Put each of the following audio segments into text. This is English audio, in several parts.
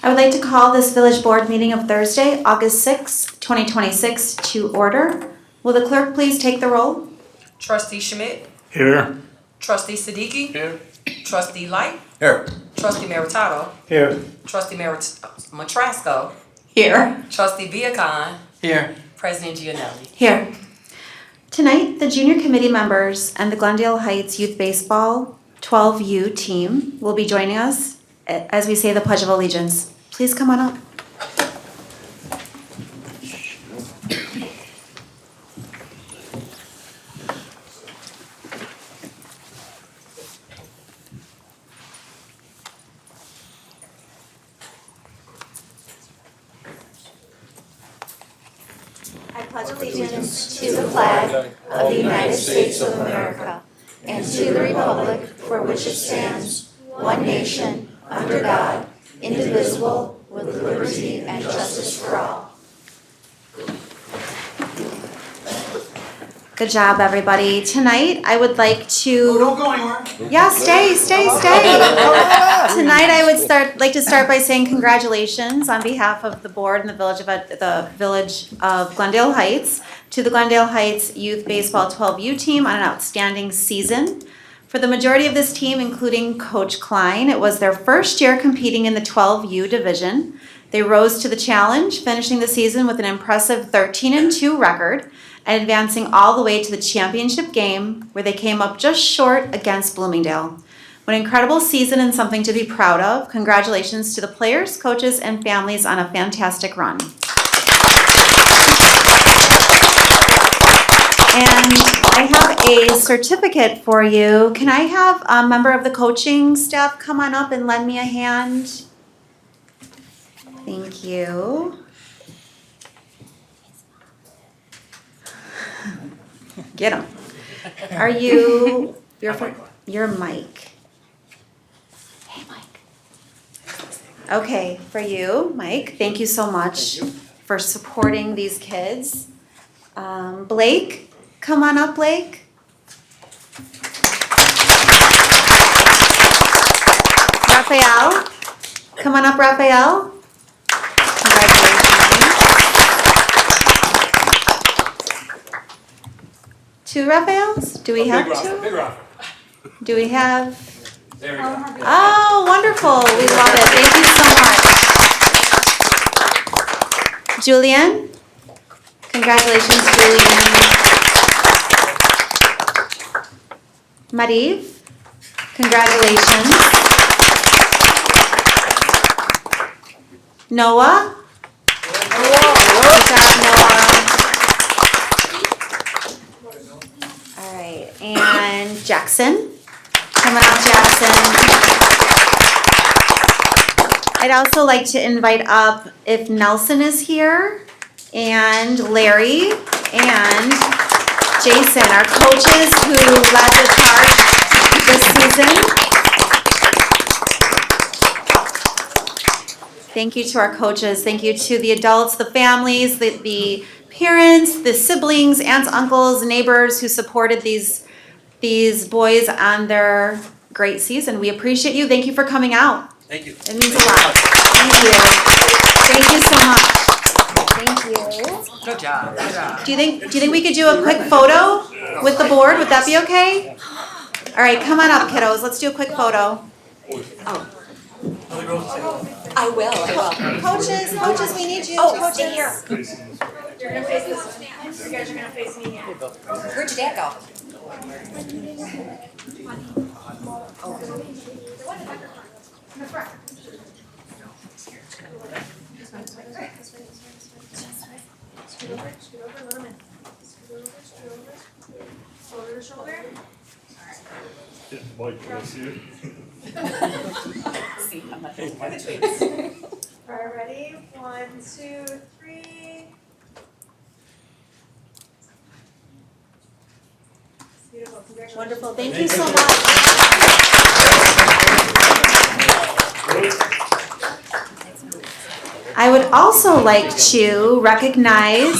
I would like to call this village board meeting of Thursday, August 6th, 2026 to order. Will the clerk please take the roll? Trustee Schmidt. Here. Trustee Siddiqui. Here. Trustee Light. Here. Trustee Meritato. Here. Trustee Matrasco. Here. Trustee Viacon. Here. President Gianelli. Here. Tonight, the junior committee members and the Glendale Heights Youth Baseball 12U team will be joining us as we say the Pledge of Allegiance. Please come on up. I pledge allegiance to the flag of the United States of America and to the republic for which it stands, one nation, under God, indivisible, with liberty and justice for all. Good job, everybody. Tonight, I would like to... Don't go anywhere. Yeah, stay. Tonight, I would like to start by saying congratulations on behalf of the board and the village of Glendale Heights to the Glendale Heights Youth Baseball 12U team on an outstanding season. For the majority of this team, including Coach Klein, it was their first year competing in the 12U division. They rose to the challenge, finishing the season with an impressive 13-2 record and advancing all the way to the championship game, where they came up just short against Bloomingdale. What an incredible season and something to be proud of. Congratulations to the players, coaches, and families on a fantastic run. And I have a certificate for you. Can I have a member of the coaching staff come on up and lend me a hand? Thank you. Get him. Are you, you're Mike. Hey, Mike. Okay, for you, Mike, thank you so much for supporting these kids. Blake, come on up, Blake. Raphael, come on up, Raphael. Congratulations. Two Raphaels? Do we have two? Big Rafa. Do we have? There we go. Oh, wonderful. We love it. Thank you so much. Julian? Congratulations, Julian. Mariv? Congratulations. Noah? Good job, Noah. All right, and Jackson. Coming up, Jackson. I'd also like to invite up, if Nelson is here, and Larry, and Jason, our coaches who led the charge this season. Thank you to our coaches. Thank you to the adults, the families, the parents, the siblings, aunts, uncles, neighbors who supported these boys on their great season. We appreciate you. Thank you for coming out. Thank you. It means a lot. Thank you. Thank you so much. Thank you. Good job. Good job. Do you think we could do a quick photo with the board? Would that be okay? All right, come on up, kiddos. Let's do a quick photo. I will. Coaches, we need you. Oh, coaches. stay here. You're gonna face this. You guys are gonna face me here. Where'd your dad go? Scoot over, let him in. Scoot over. Shoulder to shoulder. Mike, can I see you? See, I'm not. Alright, ready? 1, 2, 3. Beautiful, congratulations. Wonderful. Thank you so much. I would also like to recognize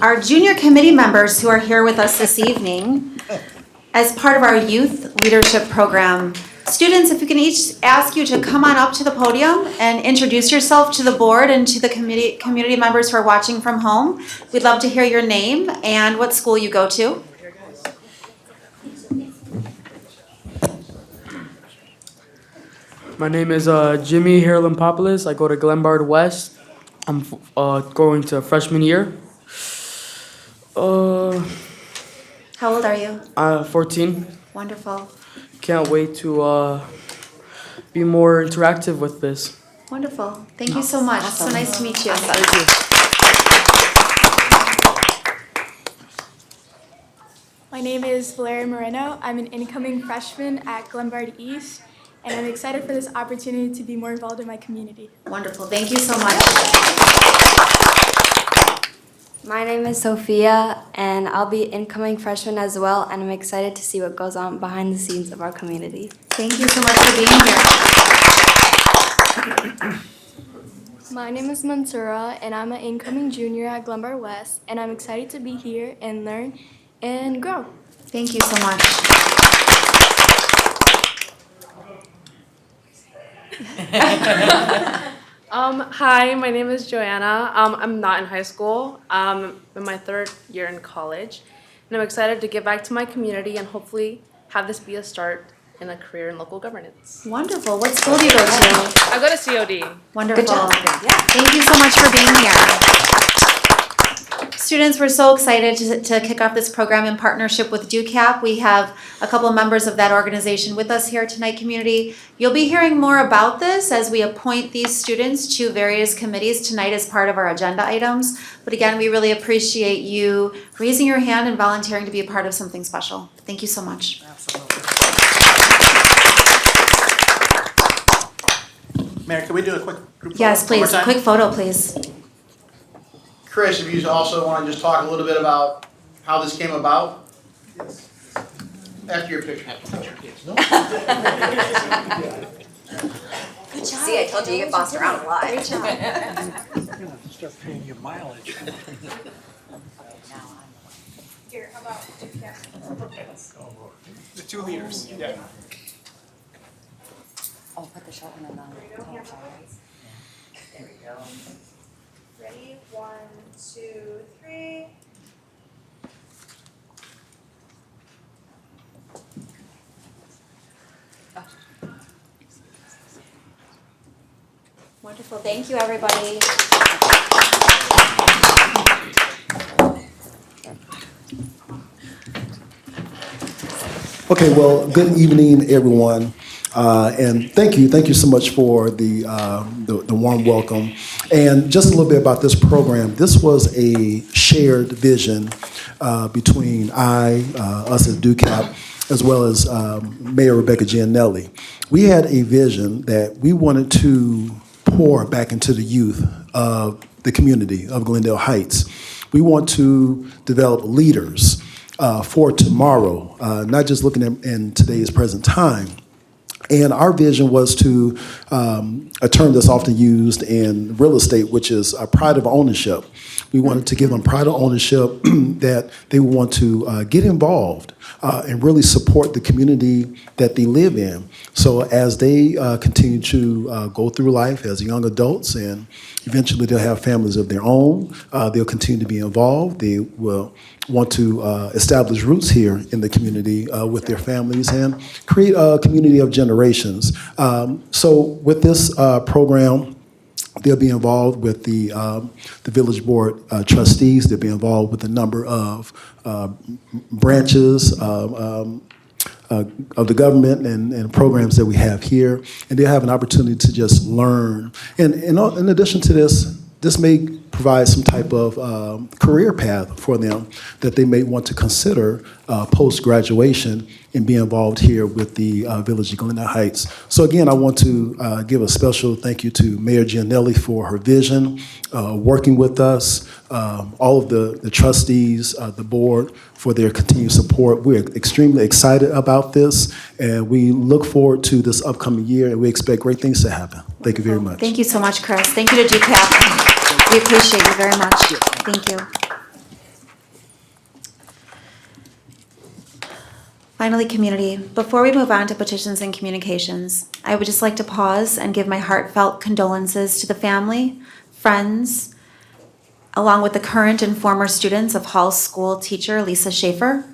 our junior committee members who are here with us this evening as part of our youth leadership program. Students, if we can each ask you to come on up to the podium and introduce yourself to the board and to the community members who are watching from home. We'd love to hear your name and what school you go to. My name is Jimmy Harlan-Popoulos. I go to Glenbard West. I'm going to freshman year. How old are you? 14. Wonderful. Can't wait to be more interactive with this. Wonderful. Thank you so much. So nice to meet you. My name is Valeria Moreno. I'm an incoming freshman at Glenbard East, and I'm excited for this opportunity to be more involved in my community. Wonderful. Thank you so much. My name is Sophia, and I'll be incoming freshman as well, and I'm excited to see what goes on behind the scenes of our community. Thank you so much for being here. My name is Mansura, and I'm an incoming junior at Glenbard West, and I'm excited to be here and learn and grow. Thank you so much. Hi, my name is Joanna. I'm not in high school. I'm in my third year in college, and I'm excited to give back to my community and hopefully have this be a start in a career in local governance. Wonderful. What school do you go to? I go to COD. Wonderful. Good job. Thank you so much for being here. Students, we're so excited to kick off this program in partnership with DUCAP. We have a couple of members of that organization with us here tonight, community. You'll be hearing more about this as we appoint these students to various committees tonight as part of our agenda items. But again, we really appreciate you raising your hand and volunteering to be a part of something special. Thank you so much. Mayor, can we do a quick group photo? Yes, one more please. time? Quick photo, please. Chris, if you also want to just talk a little bit about how this came about? After your picture. Good job. See, I told you, you get bossed around a lot. Great job. Start paying you mileage. Here, how about DUCAP? The 2 liters, yeah. Oh, put the short one on. There you go, hands up. There we go. Ready? 1, 2, 3. Wonderful. Thank you, everybody. Okay, well, good evening, everyone, and thank you so much for the warm welcome. And just a little bit about this program. This was a shared vision between us as DUCAP, as well as Mayor Rebecca Gianelli. We had a vision that we wanted to pour back into the youth of the community of Glendale Heights. We want to develop leaders for tomorrow, not just looking at in today's present time. And our vision was to, a term that's often used in real estate, which is a pride of ownership. We wanted to give them pride of ownership that they would want to get involved and really support the community that they live in. So as they continue to go through life as young adults, and eventually they'll have families of their own, they'll continue to be involved. They will want to establish roots here in the community with their families and create a community of generations. So with this program, they'll be involved with the village board trustees. They'll be involved with a number of branches of the government and programs that we have here, and they'll have an opportunity to just learn. And in addition to this may provide some type of career path for them that they may want to consider post-graduation and be involved here with the Village of Glendale Heights. So again, I want to give a special thank you to Mayor Gianelli for her vision, working with us, all of the trustees, the board, for their continued support. We're extremely excited about this, and we look forward to this upcoming year, and we expect great things to happen. Thank you very much. Thank you so much, Chris. Thank you to DUCAP. We appreciate you very much. Thank you. Finally, community, before we move on to petitions and communications, I would just like to pause and give my heartfelt condolences to the family, friends, along with the current and former students of Hall's school teacher Lisa Schaefer.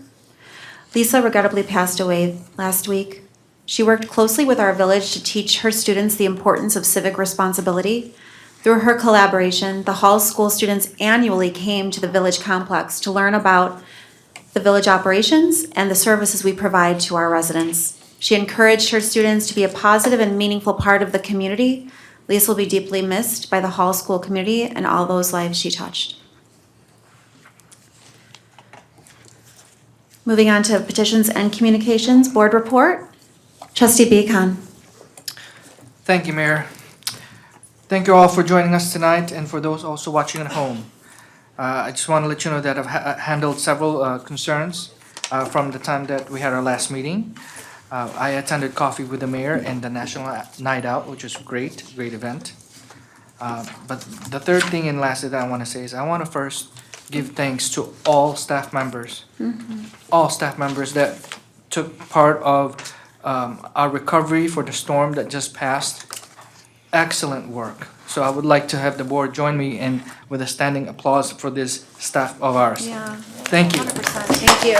Lisa regrettably passed away last week. She worked closely with our village to teach her students the importance of civic responsibility. Through her collaboration, the Hall School students annually came to the village complex to learn about the village operations and the services we provide to our residents. She encouraged her students to be a positive and meaningful part of the community. Lisa will be deeply missed by the Hall School community and all those lives she touched. Moving on to petitions and communications, board report. Trustee Beacon. Thank you, Mayor. Thank you all for joining us tonight and for those also watching at home. I just want to let you know that I've handled several concerns from the time that we had our last meeting. I attended coffee with the mayor and the National Night Out, which was great event. But the third thing and lastly that I want to say is I want to first give thanks to all staff members. All staff members that took part of our recovery for the storm that just passed. Excellent work. So I would like to have the board join me in with a standing applause for this staff of ours. Yeah. Thank you. 100%. Thank you.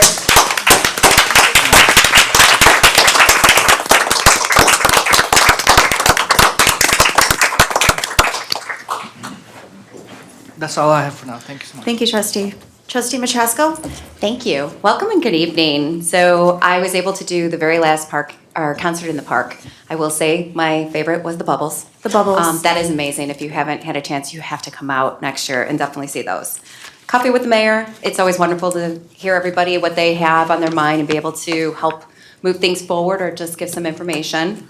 That's all I have for now. Thank you so much. Thank you, Trustee. Trustee Matrasco? Thank you. Welcome and good evening. So I was able to do the very last concert in the park. I will say my favorite was the Bubbles. The Bubbles. That is amazing. If you haven't had a chance, you have to come out next year and definitely see those. Coffee with the mayor. It's always wonderful to hear everybody what they have on their mind and be able to help move things forward or just give some information.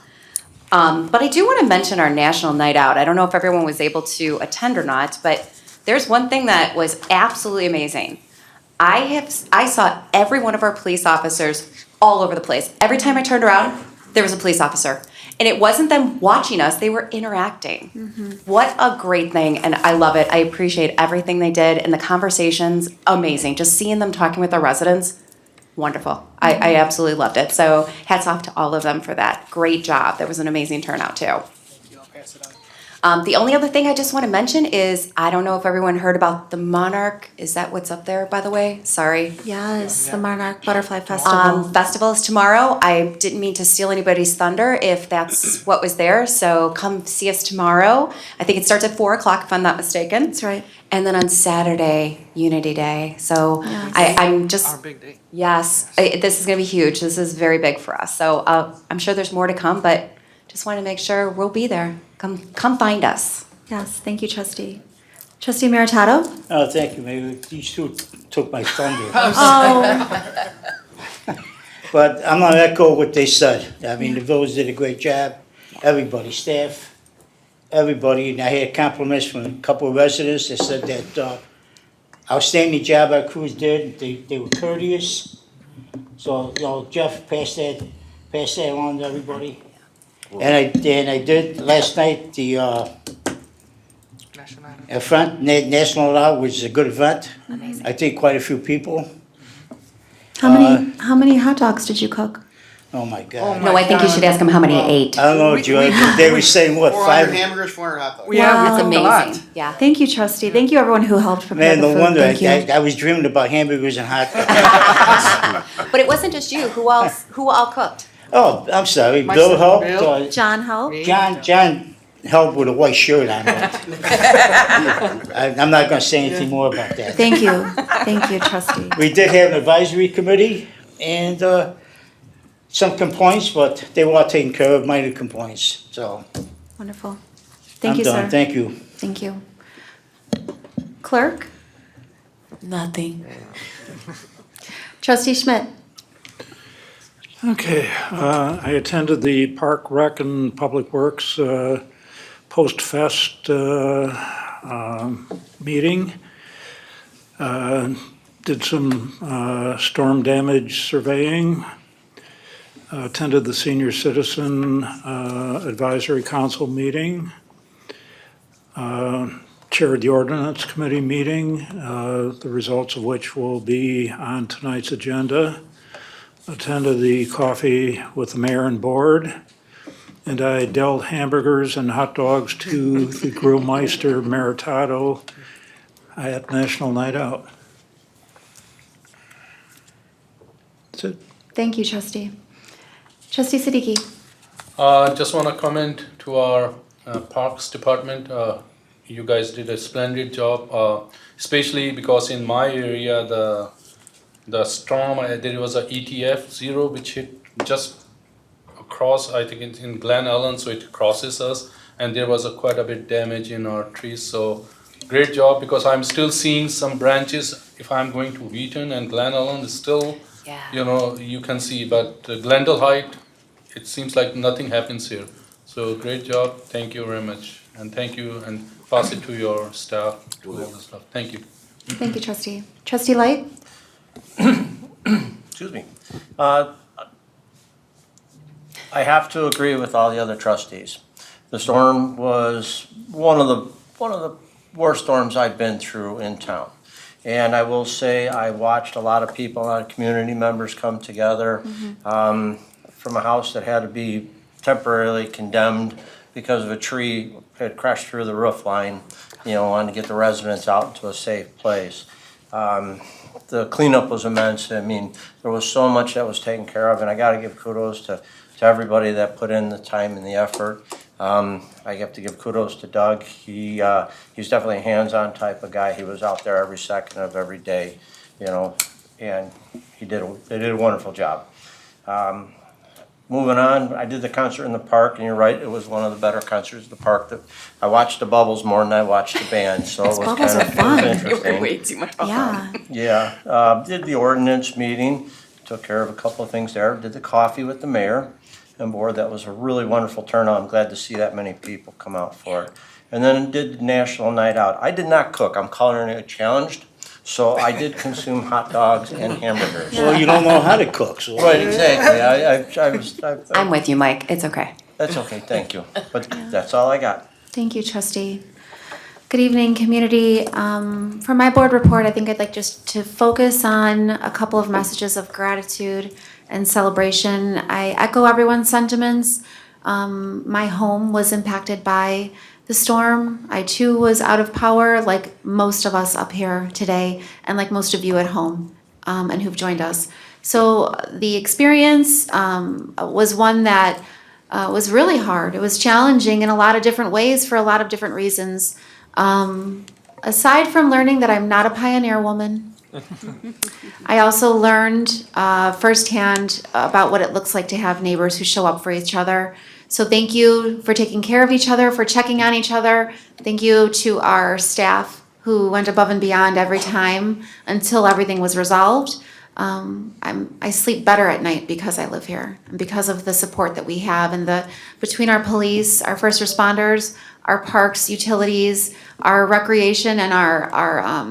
But I do want to mention our National Night Out. I don't know if everyone was able to attend or not, but there's one thing that was absolutely amazing. I saw every one of our police officers all over the place. Every time I turned around, there was a police officer. And it wasn't them watching us, they were interacting. What a great thing, and I love it. I appreciate everything they did, and the conversations, amazing. Just seeing them talking with our residents, wonderful. I absolutely loved it. So hats off to all of them for that. Great job. That was an amazing turnout too. The only other thing I just want to mention is, I don't know if everyone heard about the Monarch. Is that what's up there, by the way? Sorry. Yes, the Monarch Butterfly Festival. Festival is tomorrow. I didn't mean to steal anybody's thunder if that's what was there. So come see us tomorrow. I think it starts at 4:00 if I'm not mistaken. That's right. And then on Saturday, Unity Day. So Yes. I'm just, Our big day. yes, this is going to be huge. This is very big for us. So I'm sure there's more to come, but just want to make sure we'll be there. Come find us. Yes, thank you, Trustee. Trustee Meritato? Oh, thank you, Mayor. These two took my thunder. Oh, But I'm gonna echo what they said. I mean, the village did a great job. Everybody, staff, everybody. And I had compliments from a couple of residents that said that outstanding job our crews did. They were courteous. So, Jeff, pass that on to everybody. And I did last night, the National Night was a good event. Amazing. I think quite a few people. how many hot dogs did you cook? Oh, my God. No, I think you should ask them how many I ate. I don't know, Joy, they were saying what, 400 5? hamburgers, 400 hot dogs. Yeah, Wow. we That's cooked a lot. amazing. Yeah. Thank you, Trustee. Thank you, everyone who helped prepare Man, the no food. wonder, Thank you. I was dreaming about hamburgers and hot dogs. But it wasn't just you. Who else? Who all cooked? Oh, I'm sorry, My Bill son, helped, Bill. John helped? John helped with a white shirt on. I'm not gonna say anything more about that. Thank you. Thank you, Trustee. We did have an advisory committee and some complaints, but they were all taken care of, minor complaints, so. Wonderful. Thank I'm you, done. sir. Thank you. Thank you. Clerk? Nothing. Trustee Schmidt? Okay, I attended the Park Rec and Public Works Post-Fest meeting. Did some storm damage surveying. Attended the Senior Citizen Advisory Council meeting. Chaired the Ordinance Committee meeting, the results of which will be on tonight's agenda. attended the coffee with the mayor and board, and I dealt hamburgers and hot dogs to the Grillmeister Meritato at National Night Out. That's it. Thank you, Trustee. Trustee Siddiqui. Just want to comment to our Parks Department. You guys did a splendid job, especially because in my area, the storm, there was a ETF 0 which hit just across, I think in Glen Ellen, so it crosses us, and there was quite a bit damage in our trees. So great job, because I'm still seeing some branches. If I'm going to Wheaton and Glen Ellen, is still, you can see, but Glendale Height, it seems like nothing happens here. So great job, thank you very much, and thank you, and pass it to your staff, to all the stuff. Thank you. Thank you, Trustee. Trustee Light. Excuse me. I have to agree with all the other trustees. The storm was one of the worst storms I've been through in town. And I will say I watched a lot of people, a lot of community members come together from a house that had to be temporarily condemned because of a tree had crashed through the roof line. Wanted to get the residents out into a safe place. The cleanup was immense. I mean, there was so much that was taken care of, and I got to give kudos to everybody that put in the time and the effort. I have to give kudos to Doug. He's definitely a hands-on type of guy. He was out there every second of every day, and they did a wonderful job. Moving on, I did the concert in the park, and you're right, it was one of the better concerts in the park. I watched the bubbles more than I watched the band, so it was kind of interesting. Way too much fun. Yeah. Yeah, did the ordinance meeting, took care of a couple of things there, did the coffee with the mayor and board. That was a really wonderful turnout. I'm glad to see that many people come out for it. And then did the National Night Out. I did not cook, I'm calling it challenged, so I did consume hot dogs and hamburgers. Well, you don't know how to cook, so. Right, exactly. I'm with you, Mike. It's okay. That's okay, thank you. But that's all I got. Thank you, Trustee. Good evening, community. For my board report, I think I'd like just to focus on a couple of messages of gratitude and celebration. I echo everyone's sentiments. My home was impacted by the storm. I too was out of power, like most of us up here today, and like most of you at home and who've joined us. So the experience was one that was really hard. It was challenging in a lot of different ways for a lot of different reasons. Aside from learning that I'm not a pioneer woman, I also learned firsthand about what it looks like to have neighbors who show up for each other. So thank you for taking care of each other, for checking on each other. Thank you to our staff who went above and beyond every time until everything was resolved. I sleep better at night because I live here and because of the support that we have, and between our police, our first responders, our parks, utilities, our recreation, and our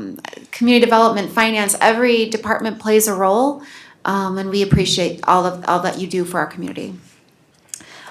community development, finance. Every department plays a role, and we appreciate all that you do for our community.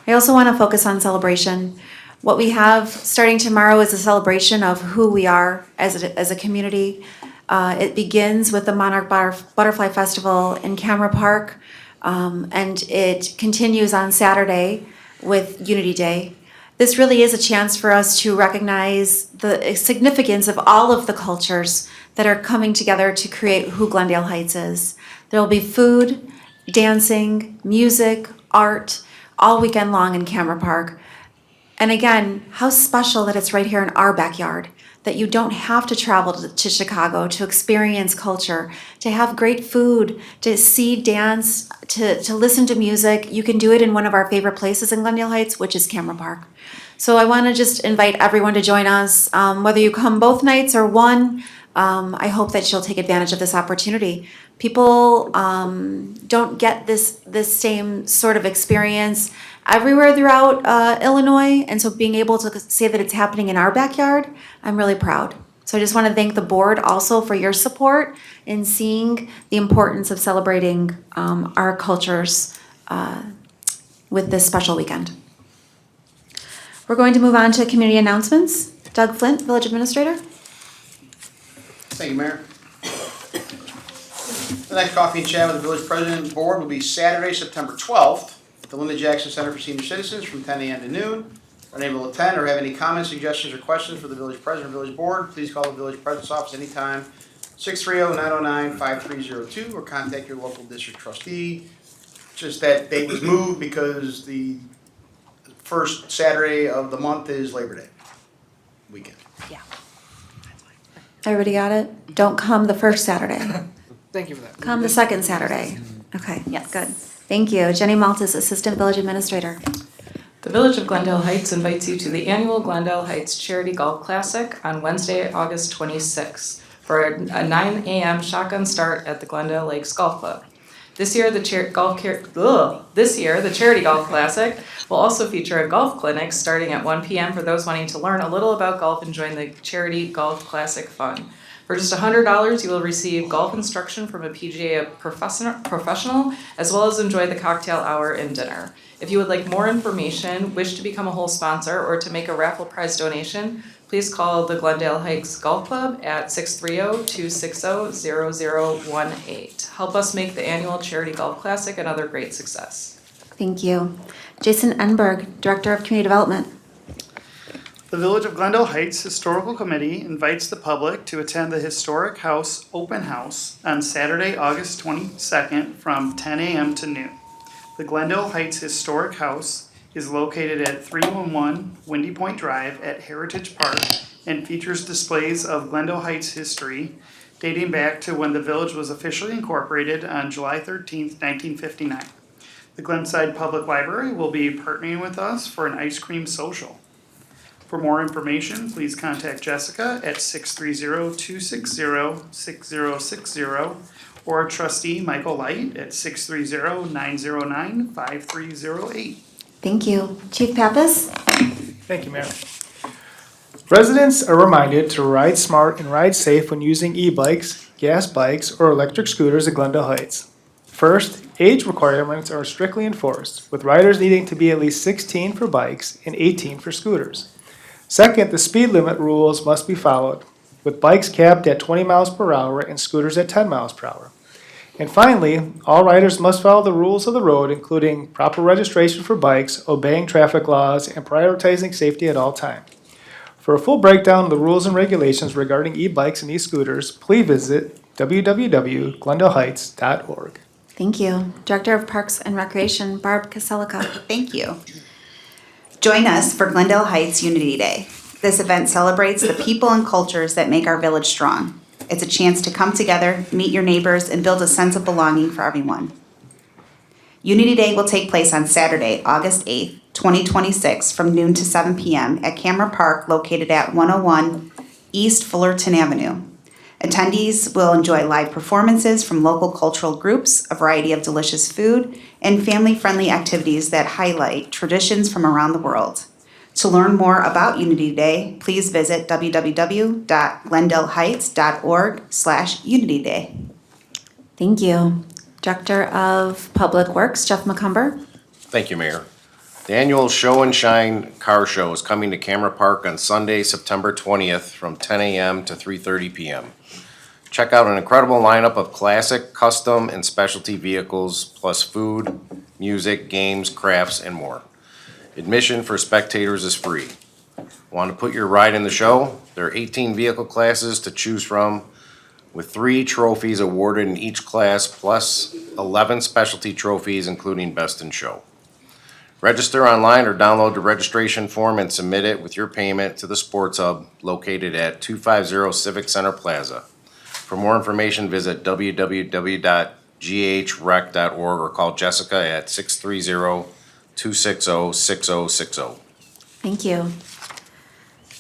I also want to focus on celebration. What we have starting tomorrow is a celebration of who we are as a community. It begins with the Monarch Butterfly Festival in Camera Park, and it continues on Saturday with Unity Day. This really is a chance for us to recognize the significance of all of the cultures that are coming together to create who Glendale Heights is. There will be food, dancing, music, art, all weekend long in Camera Park. And again, how special that it's right here in our backyard, that you don't have to travel to Chicago to experience culture, to have great food, to see dance, to listen to music. You can do it in one of our favorite places in Glendale Heights, which is Camera Park. So I want to just invite everyone to join us, whether you come both nights or one. I hope that you'll take advantage of this opportunity. People don't get this same sort of experience everywhere throughout Illinois, and so being able to say that it's happening in our backyard, I'm really proud. So I just want to thank the board also for your support in seeing the importance of celebrating our cultures with this special weekend. We're going to move on to community announcements. Doug Flint, Village Administrator. Thank you, Mayor. The next coffee and chat with the village president and board will be Saturday, September 12th at the Linda Jackson Center for Senior Citizens from 10 a.m. to noon. If unable to attend or have any comments, suggestions, or questions for the village president or village board, please call the village president's office anytime, 630-909-5302, or contact your local district trustee. Just that date was moved because the first Saturday of the month is Labor Day weekend. Everybody got it? Don't come the first Saturday. Thank you for that. Come the second Saturday. Okay, yes, good. Thank you. Jenny Maltis, Assistant Village Administrator. The Village of Glendale Heights invites you to the annual Glendale Heights Charity Golf Classic on Wednesday, August 26th for a 9 a.m. shotgun start at the Glendale Lakes Golf Club. This year, the Charity Golf Classic will also feature a golf clinic starting at 1 p.m. for those wanting to learn a little about golf and join the Charity Golf Classic fun. For just $100, you will receive golf instruction from a PGA professional, as well as enjoy the cocktail hour and dinner. If you would like more information, wish to become a whole sponsor, or to make a raffle prize donation, please call the Glendale Heights Golf Club at 630-260-0018. Help us make the annual Charity Golf Classic another great success. Thank you. Jason Enberg, Director of Community Development. The Village of Glendale Heights Historical Committee invites the public to attend the Historic House Open House on Saturday, August 22nd from 10 a.m. to noon. The Glendale Heights Historic House is located at 311 Windy Point Drive at Heritage Park and features displays of Glendale Heights history dating back to when the village was officially incorporated on July 13th, 1959. The Glenside Public Library will be partnering with us for an ice cream social. For more information, please contact Jessica at 630-260-6060 or trustee Michael Light at 630-909-5308. Thank you. Chief Pappas? Thank you, Mayor. Residents are reminded to ride smart and ride safe when using e-bikes, gas bikes, or electric scooters at Glendale Heights. First, age requirements are strictly enforced, with riders needing to be at least 16 for bikes and 18 for scooters. Second, the speed limit rules must be followed, with bikes capped at 20 miles per hour and scooters at 10 miles per hour. And finally, all riders must follow the rules of the road, including proper registration for bikes, obeying traffic laws, and prioritizing safety at all times. For a full breakdown of the rules and regulations regarding e-bikes and e-scooters, please visit www.glendaleheights.org. Thank you. Director of Parks and Recreation, Barb Kaselica. Thank you. Join us for Glendale Heights Unity Day. This event celebrates the people and cultures that make our village strong. It's a chance to come together, meet your neighbors, and build a sense of belonging for everyone. Unity Day will take place on Saturday, August 8th, 2026, from noon to 7 p.m. at Camera Park, located at 101 East Fullerton Avenue. Attendees will enjoy live performances from local cultural groups, a variety of delicious food, and family-friendly activities that highlight traditions from around the world. To learn more about Unity Day, please visit www.glendaleheights.org/Unity Day. Thank you. Director of Public Works, Jeff McCumber. Thank you, Mayor. The annual Show and Shine Car Show is coming to Camera Park on Sunday, September 20th from 10 a.m. to 3:30 p.m. Check out an incredible lineup of classic, custom, and specialty vehicles, plus food, music, games, crafts, and more. Admission for spectators is free. Want to put your ride in the show? There are 18 vehicle classes to choose from, with 3 trophies awarded in each class, plus 11 specialty trophies, including Best in Show. Register online or download the registration form and submit it with your payment to the Sports Hub located at 250 Civic Center Plaza. For more information, visit www.ghrec.org or call Jessica at 630-260-6060. Thank you.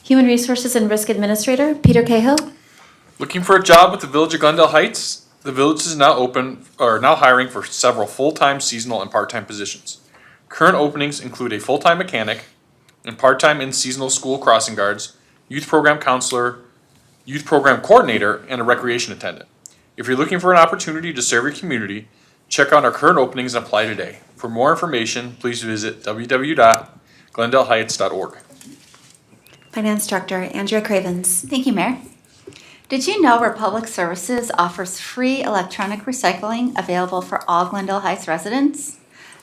Human Resources and Risk Administrator, Peter Cahill. Looking for a job with the Village of Glendale Heights? The village is now hiring for several full-time, seasonal, and part-time positions. Current openings include a full-time mechanic and part-time and seasonal school crossing guards, youth program counselor, youth program coordinator, and a recreation attendant. If you're looking for an opportunity to serve your community, check out our current openings and apply today. For more information, please visit www.glendaleheights.org. Finance Director, Andrea Cravens. Thank you, Mayor. Did you know Republic Services offers free electronic recycling available for all Glendale Heights residents?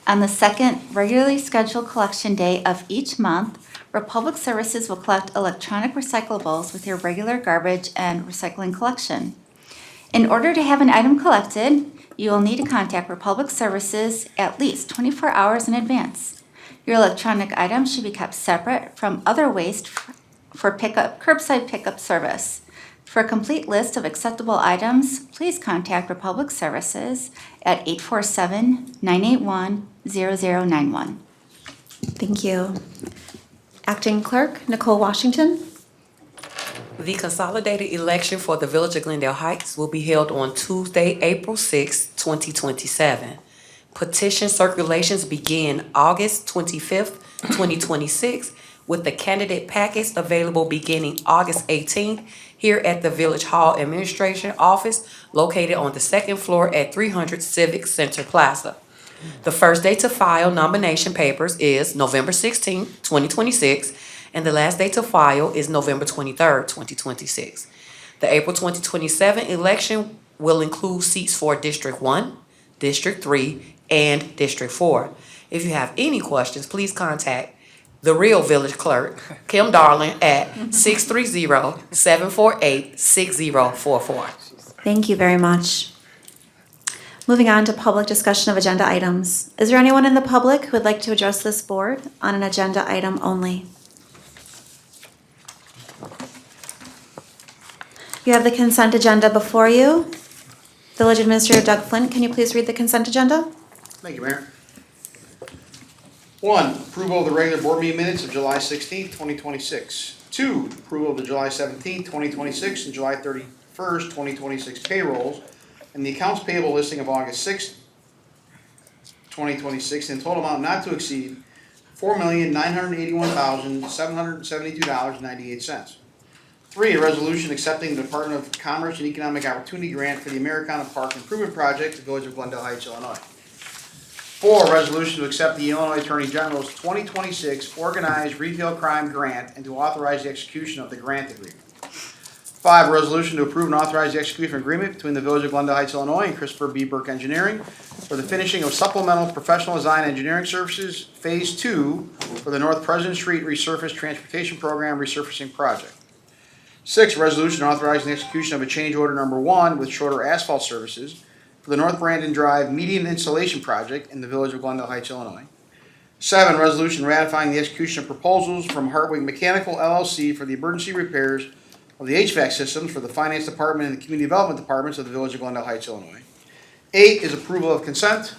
On the second regularly scheduled collection day of each month, Republic Services will collect electronic recyclables with your regular garbage and recycling collection. In order to have an item collected, you will need to contact Republic Services at least 24 hours in advance. Your electronic items should be kept separate from other waste for curbside pickup service. For a complete list of acceptable items, please contact Republic Services at 847-981-0091. Thank you. Acting Clerk Nicole Washington. The consolidated election for the Village of Glendale Heights will be held on Tuesday, April 6, 2027. Petition circulations begin August 25th, 2026, with the candidate packets available beginning August 18th here at the Village Hall Administration Office located on the second floor at 300 Civic Center Plaza. The first day to file nomination papers is November 16th, 2026, and the last day to file is November 23rd, 2026. The April 2027 election will include seats for District 1, District 3, and District 4. If you have any questions, please contact the real village clerk, Kim Darling, at 630-748-6044. Thank you very much. Moving on to public discussion of agenda items. Is there anyone in the public who would like to address this board on an agenda item only? You have the consent agenda before you. Village Administrator Doug Flint, can you please read the consent agenda? Thank you, Mayor. 1, approval of the regular board meeting minutes of July 16th, 2026. 2, approval of the July 17th, 2026 and July 31st, 2026 payrolls and the accounts payable listing of August 6th, 2026 in total amount not to exceed $4,981,772.98. 3, a resolution accepting the Department of Commerce and Economic Opportunity Grant for the Americana Park Improvement Project, the Village of Glendale Heights, Illinois. 4, a resolution to accept the Illinois Attorney General's 2026 Organized Retail Crime Grant and to authorize the execution of the grant agreement. 5, a resolution to approve and authorize the execution agreement between the Village of Glendale Heights, Illinois and Christopher B. Burke Engineering for the finishing of supplemental professional design engineering services, Phase 2, for the North President Street Resurface Transportation Program Resurfacing Project. 6, a resolution authorizing the execution of a change order number 1 with Shorter Asphalt Services for the North Brandon Drive Median Installation Project in the Village of Glendale Heights, Illinois. 7, resolution ratifying the execution of proposals from Hartwig Mechanical LLC for the emergency repairs of the HVAC systems for the Finance Department and the Community Development Departments of the Village of Glendale Heights, Illinois. 8 is approval of consent.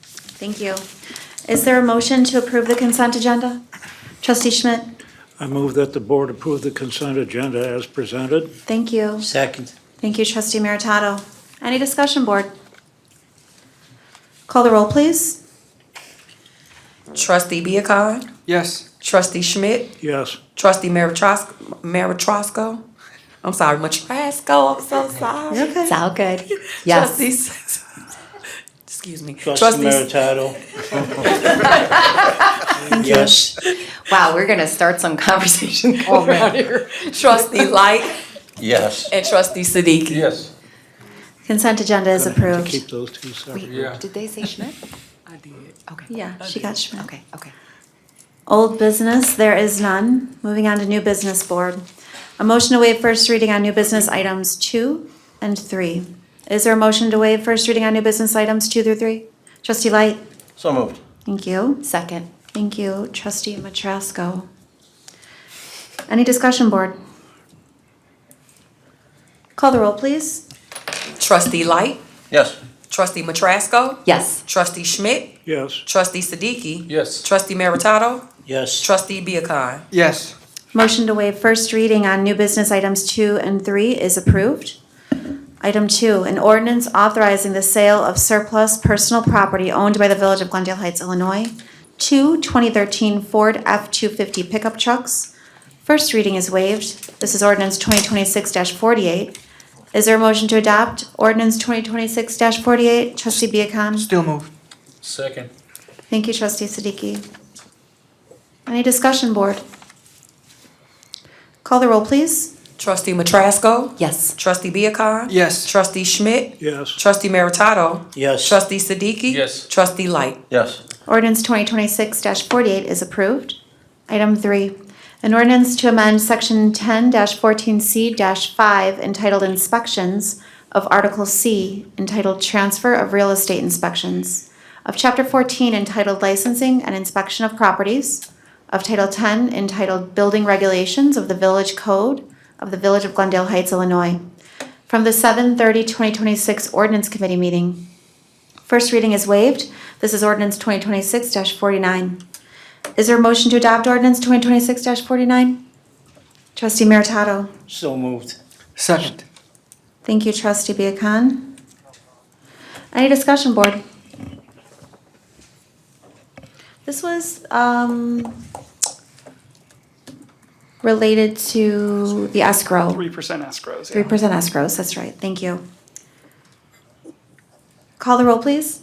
Thank you. Is there a motion to approve the consent agenda? Trustee Schmidt? I move that the board approve the consent agenda as presented. Thank you. Second. Thank you, Trustee Meritato. Any discussion, board? Call the roll, please. Trustee Viacon, Yes. Trustee Schmidt, Yes. Trustee Maritrosco. I'm sorry, Matrasco, I'm so sorry. You're okay. It's all good. Yes. Trustees, excuse me. Trustee Meritato. Yes. Wow, we're gonna start some conversation going Oh, man. around here. Trustee Light Yes. and Trustee Siddiqui. Yes. Consent agenda is Gonna have to approved. keep those two separate. Wait, did they say Schmidt? I did. Okay. Yeah, she got Schmidt. Okay, okay. Old business, there is none. Moving on to new business, board. A motion to waive first reading on new business items 2 and 3. Is there a motion to waive first reading on new business items 2 through 3? Trustee Light? So moved. Thank you. Second. Thank you, Trustee Matrasco. Any discussion, board? Call the roll, please. Trustee Light, Yes. Trustee Matrasco, Yes. Trustee Schmidt, Yes. Trustee Siddiqui, Yes. Trustee Meritato, Yes. Trustee Viacon. Yes. Motion to waive first reading on new business items 2 and 3 is approved. Item 2, an ordinance authorizing the sale of surplus personal property owned by the Village of Glendale Heights, Illinois. 2 2013 Ford F-250 pickup trucks. First reading is waived. This is ordinance 2026-48. Is there a motion to adopt ordinance 2026-48? Trustee Viacon? Still moved. Second. Thank you, Trustee Siddiqui. Any discussion, board? Call the roll, please. Trustee Matrasco. Yes. Trustee Viacon. Yes. Trustee Schmidt. Yes. Trustee Meritato. Yes. Trustee Siddiqui. Yes. Trustee Light. Yes. Ordinance 2026-48 is approved. Item 3, an ordinance to amend Section 10-14C-5 entitled Inspections of Article C entitled Transfer of Real Estate Inspections, of Chapter 14 entitled Licensing and Inspection of Properties, of Title 10 entitled Building Regulations of the Village Code of the Village of Glendale Heights, Illinois, from the 7/30/2026 Ordinance Committee meeting. First reading is waived. This is ordinance 2026-49. Is there a motion to adopt ordinance 2026-49? Trustee Meritato. So moved. Second. Thank you, Trustee Viacon. Any discussion, board? This was related to the escrow. 3% escrows, yeah. 3% escrows, that's right. Thank you. Call the roll, please.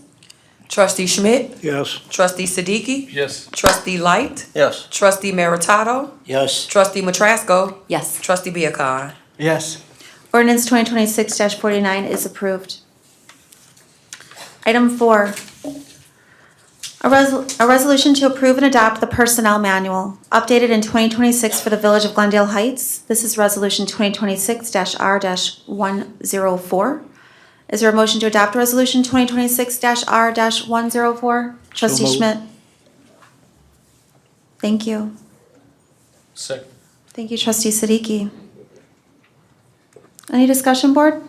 Trustee Schmidt. Yes. Trustee Siddiqui. Yes. Trustee Light. Yes. Trustee Meritato. Yes. Trustee Matrasco. Yes. Trustee Viacon. Yes. Ordinance 2026-49 is approved. Item 4, a resolution to approve and adopt the Personnel Manual, updated in 2026 for the Village of Glendale Heights. This is Resolution 2026-R-104. Is there a motion to adopt Resolution 2026-R-104? Trustee moved. Schmidt? Thank you. Second. Thank you, Trustee Siddiqui. Any discussion, board?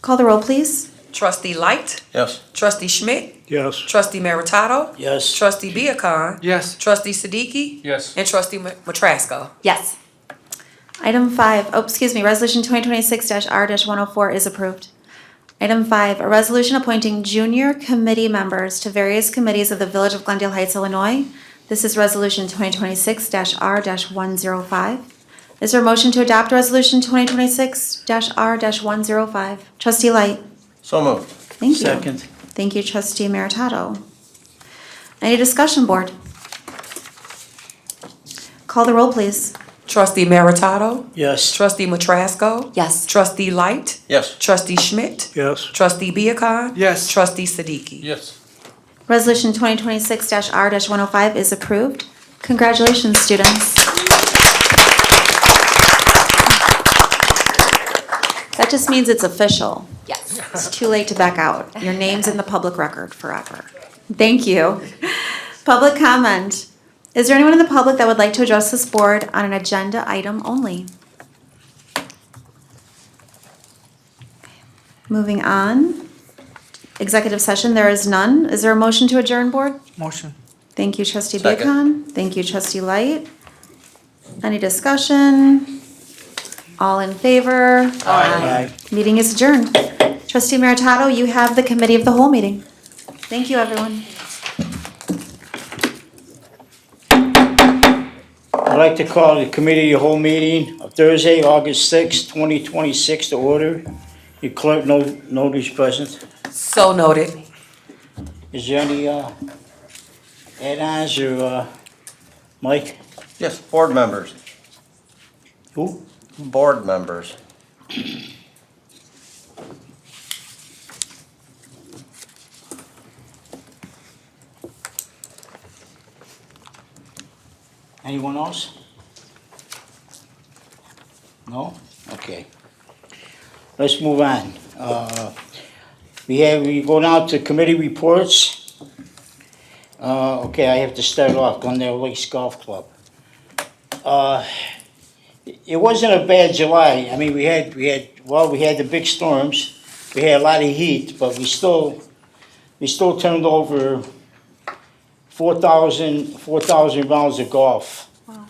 Call the roll, please. Trustee Light. Yes. Trustee Schmidt. Yes. Trustee Meritato. Yes. Trustee Viacon. Yes. Trustee Siddiqui. Yes. And Trustee Matrasco. Yes. Item 5, Resolution 2026-R-104 is approved. Item 5, a resolution appointing junior committee members to various committees of the Village of Glendale Heights, Illinois. This is Resolution 2026-R-105. Is there a motion to adopt Resolution 2026-R-105? Trustee Light? So moved. Thank you. Second. Thank you, Trustee Meritato. Any discussion, board? Call the roll, please. Trustee Meritato. Yes. Trustee Matrasco. Yes. Trustee Light. Yes. Trustee Schmidt. Yes. Trustee Viacon. Yes. Trustee Siddiqui. Yes. Resolution 2026-R-105 is approved. Congratulations, students. That just means it's official. Yes. It's too late to back out. Your name's in the public record forever. Thank you. Public comment. Is there anyone in the public that would like to address this board on an agenda item only? Moving on. Executive session, there is none. Is there a motion to adjourn, board? Motion. Thank you, Trustee Second. Viacon. Thank you, Trustee Light. Any discussion? All in favor? Aye. Meeting is adjourned. Trustee Meritato, you have the committee of the whole meeting. Thank you, everyone. I'd like to call the committee of the whole meeting of Thursday, August 6, 2026 to order. Your clerk notice present. So noted. Is there any add-ons or Mike? Yes, board members. Who? Board members. Anyone else? No? Okay. Let's move on. We go down to committee reports. Okay, I have to start off, Glendale Lakes Golf Club. It wasn't a bad July. I mean, we had the big storms. We had a lot of heat, but we still turned over 4,000 rounds of golf. Wow.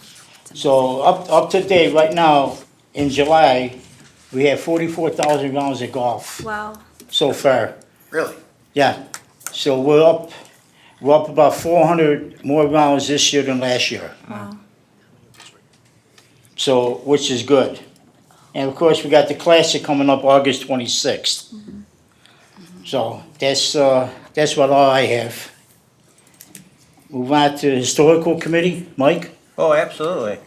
So up to date, right now, in July, we have 44,000 rounds of golf Wow. so far. Really? Yeah, so we're up about 400 more rounds this year than last year. Wow. So, which is good. And of course, we got the Classic coming up August 26th. So that's what all I have. Move on to Historical Committee, Mike? Oh, absolutely.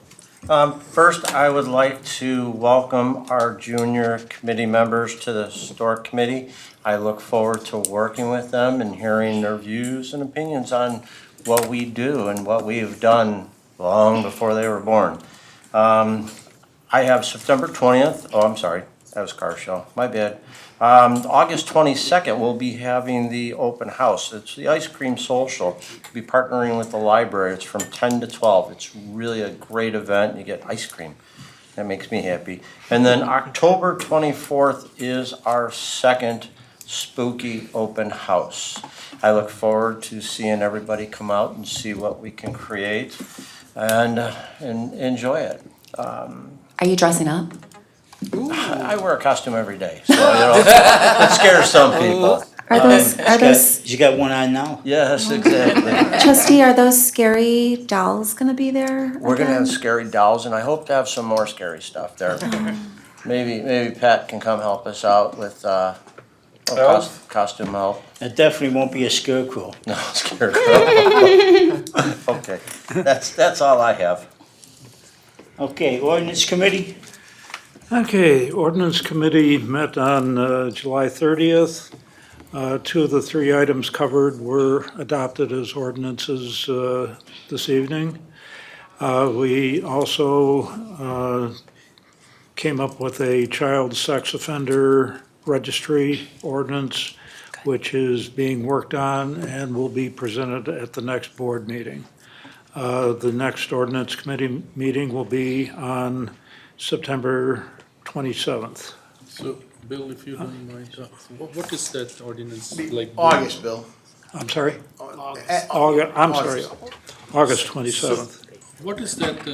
First, I would like to welcome our junior committee members to the Historic Committee. I look forward to working with them and hearing their views and opinions on what we do and what we have done long before they were born. I have September 20th, oh, I'm sorry, that was car show, my bad. August 22nd, we'll be having the open house. It's the Ice Cream Social. We'll be partnering with the library. It's from 10 to 12. It's really a great event. You get ice cream. That makes me happy. And then October 24th is our second spooky open house. I look forward to seeing everybody come out and see what we can create and enjoy it. Are you dressing up? I wear a costume every day, so it scares some people. You got one on now? Yes, exactly. Trustee, are those scary dolls gonna be there? We're gonna have again? scary dolls, and I hope to have some more scary stuff there. Maybe Pat can come help us out with costume help. It definitely won't be a scarecrow. No, scarecrow. Okay, that's all I have. Okay, ordinance committee? Okay, ordinance committee met on July 30th. Two of the three items covered were adopted as ordinances this evening. We also came up with a child sex offender registry ordinance, which is being worked on and will be presented at the next board meeting. The next ordinance committee meeting will be on September 27th. So, Bill, if you don't mind, what is that ordinance like? August, Bill. I'm sorry? August. August 27th. What is that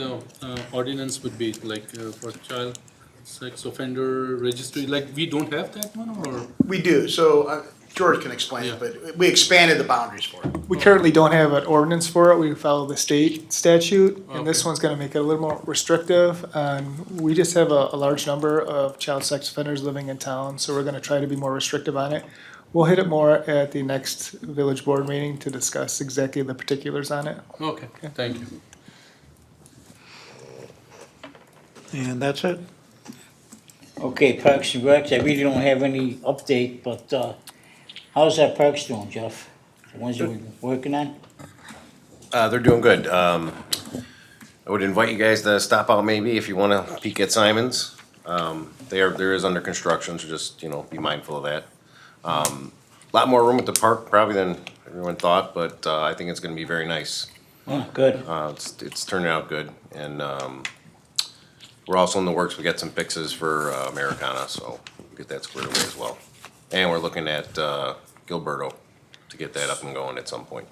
ordinance would be, like for child sex offender registry? Like, we don't have that one, or? We do, so George can explain it, but we expanded the boundaries for it. We currently don't have an ordinance for it. We follow the state statute, and this Okay. one's gonna make it a little more restrictive. And we just have a large number of child sex offenders living in town, so we're gonna try to be more restrictive on it. We'll hit it more at the next village board meeting to discuss exactly the particulars on it. Okay, thank you. And that's it. Okay, Parks and Recs, I really don't have any update, but how's that Parks doing, Jeff? The ones that we're working on? They're doing good. I would invite you guys to stop out maybe if you wanna peek at Simon's. There is under construction, so just, be mindful of that. Lot more room at the park probably than everyone thought, but, I think it's gonna be very nice. Oh, good. It's turning out good, and, we're also in the works, we got some fixes for, Americana, so we'll get that squared away as well. And we're looking at, Gilberto to get that up and going at some point.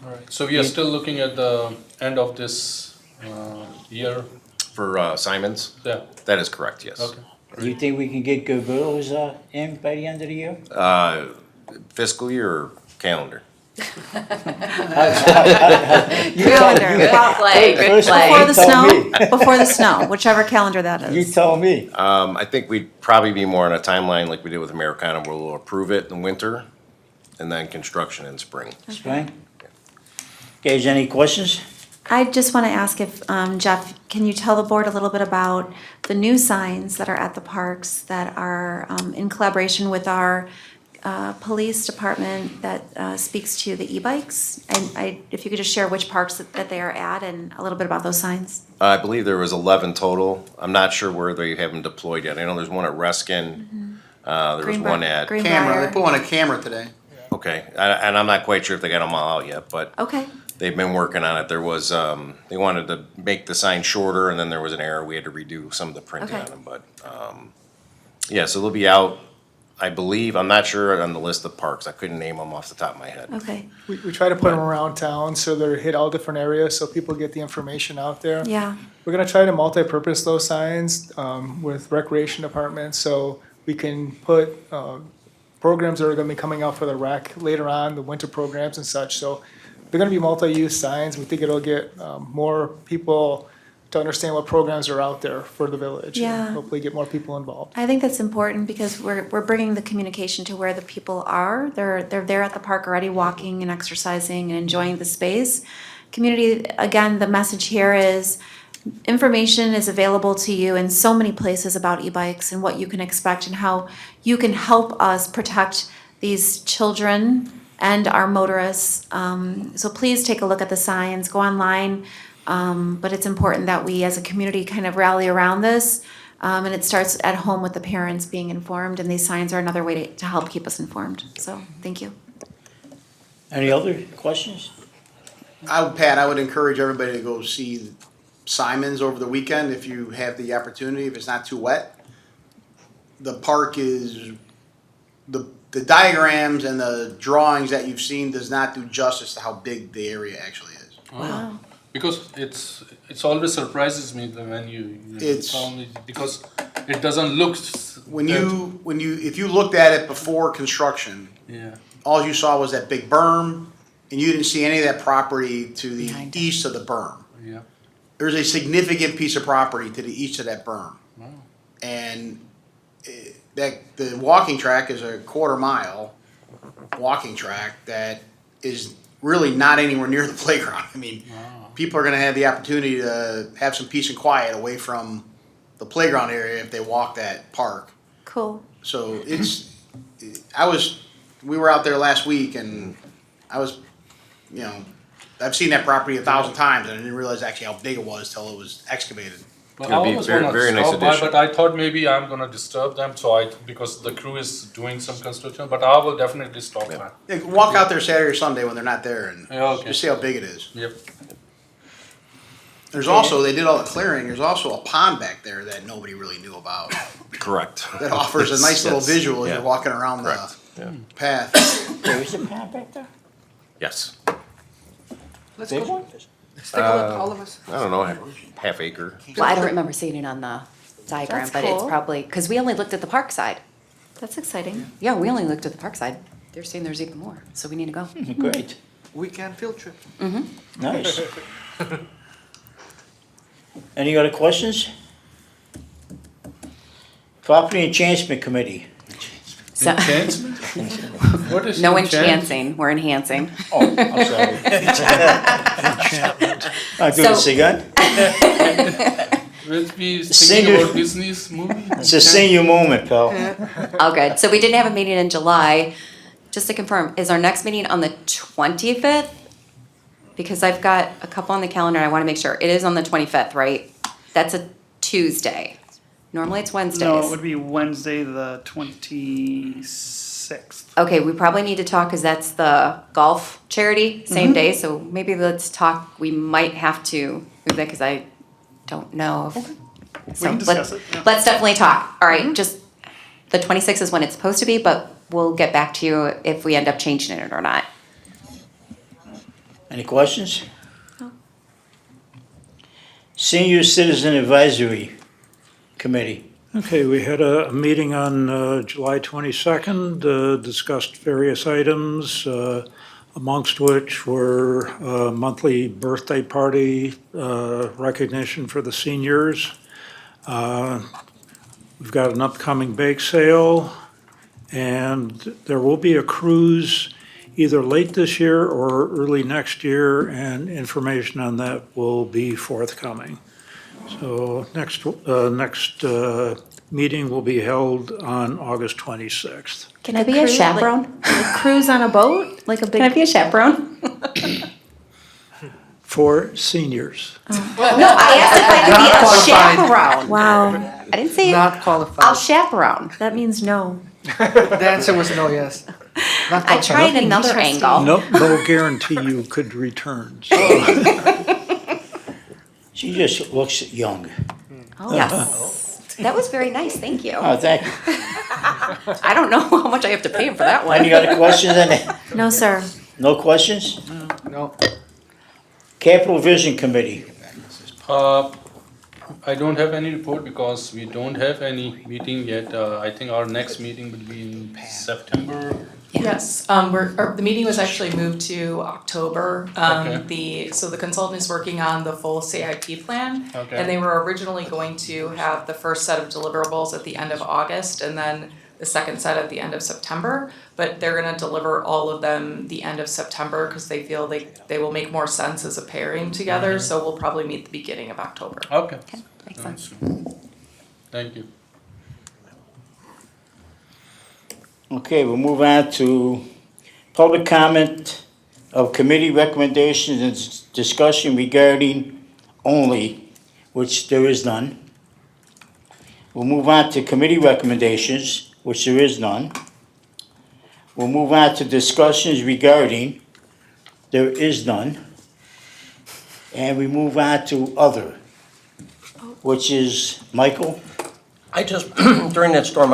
All right, so we are still looking at the end of this year? For, Simon's? Yeah. That is correct, yes. Okay. Do you think we can get Gilberto's in by the end of the year? Fiscal year or calendar? Calendar. Good play, good Before the Tell snow, me. before the snow, whichever calendar that is. You tell me. I think we'd probably be more on a timeline like we did with Americana, where we'll approve it in winter and then construction in spring. Spring? Okay, is there any questions? I just want to ask if, Jeff, can you tell the board a little bit about the new signs that are at the parks that are in collaboration with our police department that speaks to the e-bikes? And if you could just share which parks that they are at and a little bit about those signs. I believe there was 11 total. I'm not sure where they have them deployed yet. I know there's one at Reskin. There was one at, Camera, they put one at camera today. okay, and I'm not quite sure if they got them all out yet, but Okay. they've been working on it. There was, they wanted to make the sign shorter, and then there was an error. We had to redo some of the printing Okay. on them, but, yeah, so they'll be out, I believe, I'm not sure on the list of parks. I couldn't name them off the top of my head. Okay. We try to put them around town so they're hit all different areas so people get the information out there. Yeah. We're gonna try to multi-purpose those signs with recreation departments, so we can put programs that are gonna be coming out for the rec later on, the winter programs and such. So they're gonna be multi-use signs. We think it'll get more people to understand what programs are out there for the village. Yeah. And hopefully get more people involved. I think that's important because we're bringing the communication to where the people are. They're there at the park already, walking and exercising and enjoying the space. Community, again, the message here is information is available to you in so many places about e-bikes and what you can expect and how you can help us protect these children and our motorists. So please take a look at the signs, go online. But it's important that we as a community kind of rally around this. And it starts at home with the parents being informed, and these signs are another way to help keep us informed. So, thank you. Any other questions? Pat, I would encourage everybody to go see Simon's over the weekend if you have the opportunity, if it's not too wet. The park is, the diagrams and the drawings that you've seen does not do justice to how big the area actually is. Wow. Because it's always surprises me that when you tell me, because it doesn't look. If you looked at it before construction, Yeah. all you saw was that big berm, and you didn't see any of that property to the east of the berm. Yeah. There's a significant piece of property to the east of that berm. Wow. And that the walking track is a quarter-mile walking track that is really not anywhere near the playground. I mean, people are going to have the opportunity to have some peace and quiet away from the playground area if they walk that park. Cool. So we were out there last week, and I was, I've seen that property 1,000 times, and I didn't realize actually how big it was till it was excavated. But I always want to stop by, but I thought maybe I'm gonna disturb them, because the crew is doing some construction. But I will definitely stop by. Yeah, walk out there Saturday or Sunday when they're not there, and just see how big it is. Yep. There's also, they did all the clearing. There's also a pond back there that nobody really knew about. Correct. That offers a nice little visual as yeah. you're walking around Correct. the path. There is a pond back there? Yes. Let's go. Let's take a look, all of us. I don't know, half acre. Well, I don't remember seeing it on the diagram, That's but it's cool. probably, because we only looked at the park side. That's exciting. Yeah, we only looked at the park side. They're saying there's even more, so we need to go. Great. Weekend field trip. Nice. Any other questions? Property Enhancement Committee. So- Enhancement? What is No enchant? enchanting, we're enhancing. Oh, I'm sorry. Enchantment. I'll do this again. We'll be Senior- thinking about Disney's movie. It's a senior moment, pal. Oh, good. So we didn't have a meeting in July. Just to confirm, is our next meeting on the 25th? Because I've got a couple on the calendar, and I want to make sure. It is on the 25th, right? That's a Tuesday. Normally it's Wednesdays. No, it would be Wednesday, the 26th. Okay, we probably need to talk, because that's the golf charity, same day, so maybe let's talk, we might have to move that, because I don't know. So can discuss it, yeah. Let's definitely talk, all right, just, the 26th is when it's supposed to be, but we'll get back to you if we end up changing it or not. Any questions? Senior Citizen Advisory Committee. Okay, we had a meeting on July 22nd, discussed various items, amongst which were a monthly birthday party recognition for the seniors. We've got an upcoming bake sale, and there will be a cruise either late this year or early next year, and information on that will be forthcoming. So next meeting will be held on August 26th. Can I be a chaperone? A cruise on a boat? Like a big. Can I be a chaperone? For seniors. No, I asked if I could be a chaperone. Wow. I didn't say, Not qualified. I'll chaperone. That means no. The answer was no, yes. Not I qualified. tried another angle. No guarantee you could return. So She just looks young. Yes. That was very nice, thank you. Oh, thank you. I don't know how much I have to pay him for that one. Any other questions on that? No, sir. No questions? No. Capital Vision Committee. I don't have any report because we don't have any meeting yet. I think our next meeting will be in September. Yes, the meeting was actually moved to October. Okay. So the consultant is working on the full CIP plan. Okay. And they were originally going to have the first set of deliverables at the end of August, and then the second set at the end of September, but they're gonna deliver all of them the end of September because they feel they will make more sense as a pairing together, so we'll probably meet the beginning of October. Okay. Makes sense. Thank you. Okay, we'll move on to public comment of committee recommendations and discussion regarding only, which there is none. We'll move on to committee recommendations, which there is none. We'll move on to discussions regarding, there is none. And we move on to other, which is Michael. I just, during that storm,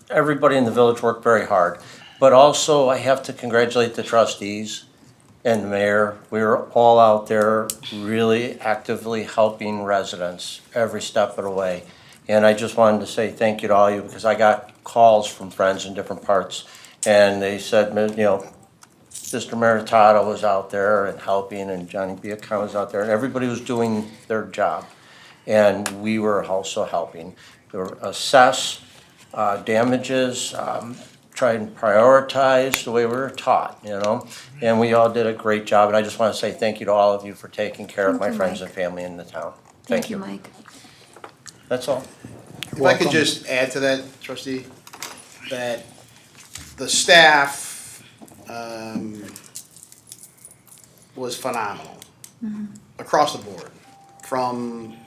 everybody in the village worked very hard. But also, I have to congratulate the trustees and the mayor. We were all out there really actively helping residents every step of the way. And I just wanted to say thank you to all of you, because I got calls from friends in different parts, and they said, you know, Mr. Meritato was out there and helping, and Johnny Biacon was out there, and everybody was doing their job. And we were also helping. Assess damages, try and prioritize the way we were taught, you know? And we all did a great job, and I just want to say thank you to all of you for taking care of my friends and family in the town. Thank you. Mike. That's all. If I could just add to that, trustee, that the staff was phenomenal across the board. From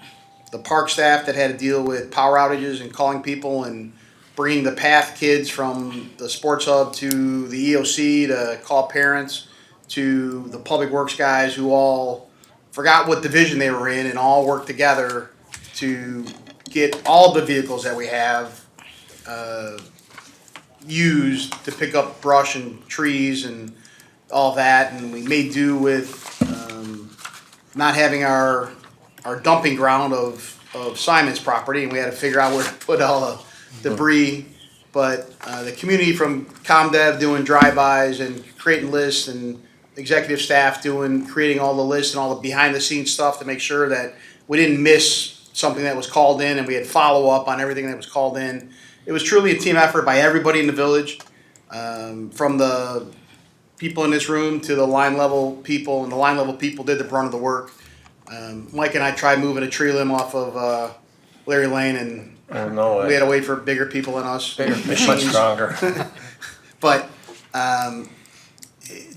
the park staff that had to deal with power outages and calling people and bringing the PATH kids from the sports hub to the EOC to call parents, to the public works guys who all forgot what division they were in and all worked together to get all the vehicles that we have used to pick up brush and trees and all that. And we made do with not having our dumping ground of Simon's property, and we had to figure out where to put all the debris. But the community from ComDev doing drive-bys and creating lists, and executive staff creating all the lists and all the behind-the-scenes stuff to make sure that we didn't miss something that was called in, and we had follow-up on everything that was called in. It was truly a team effort by everybody in the village, from the people in this room to the line level people, and the line level people did the brunt of the work. Mike and I tried moving a tree limb off of Larry Lane, and we had to wait for bigger people than us. Bigger, much stronger. But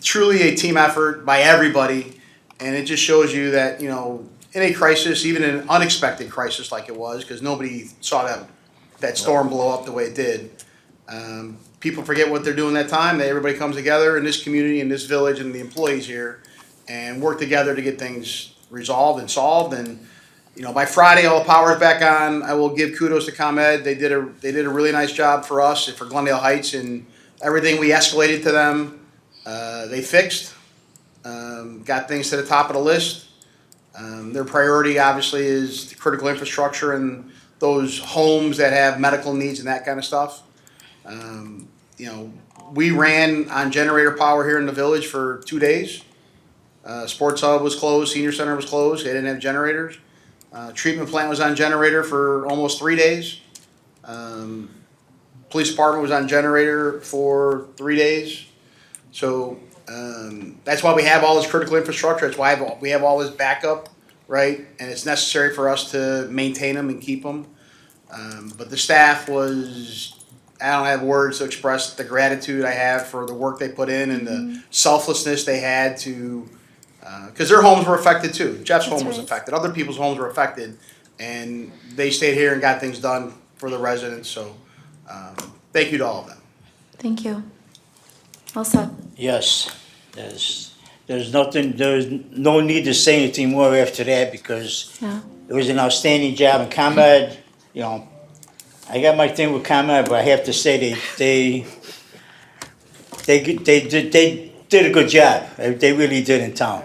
truly a team effort by everybody, and it just shows you that, you know, in a crisis, even in an unexpected crisis like it was, because nobody saw that storm blow up the way it did. People forget what they're doing that time. Everybody comes together in this community, in this village, and the employees here, and work together to get things resolved and solved. And you know, by Friday, all the power's back on. I will give kudos to ComEd. They did a really nice job for us, for Glendale Heights, and everything we escalated to them, they fixed. Got things to the top of the list. Their priority obviously is the critical infrastructure and those homes that have medical needs and that kind of stuff. You know, we ran on generator power here in the village for 2 days. Sports Hub was closed, Senior Center was closed, they didn't have generators. Treatment plant was on generator for almost 3 days. Police department was on generator for 3 days. So that's why we have all this critical infrastructure. That's why we have all this backup, right? And it's necessary for us to maintain them and keep them. But the staff was, I don't have words to express the gratitude I have for the work they put in and the selflessness they had to, because their homes were affected too. Jeff's home was affected. Other people's homes were affected. And they stayed here and got things done for the residents. So thank you to all of them. Thank you. Well said. Yes, there's no need to say anything more after that, because it was an outstanding job. And ComEd, you know, I got my thing with ComEd, but I have to say they did a good job. They really did in town.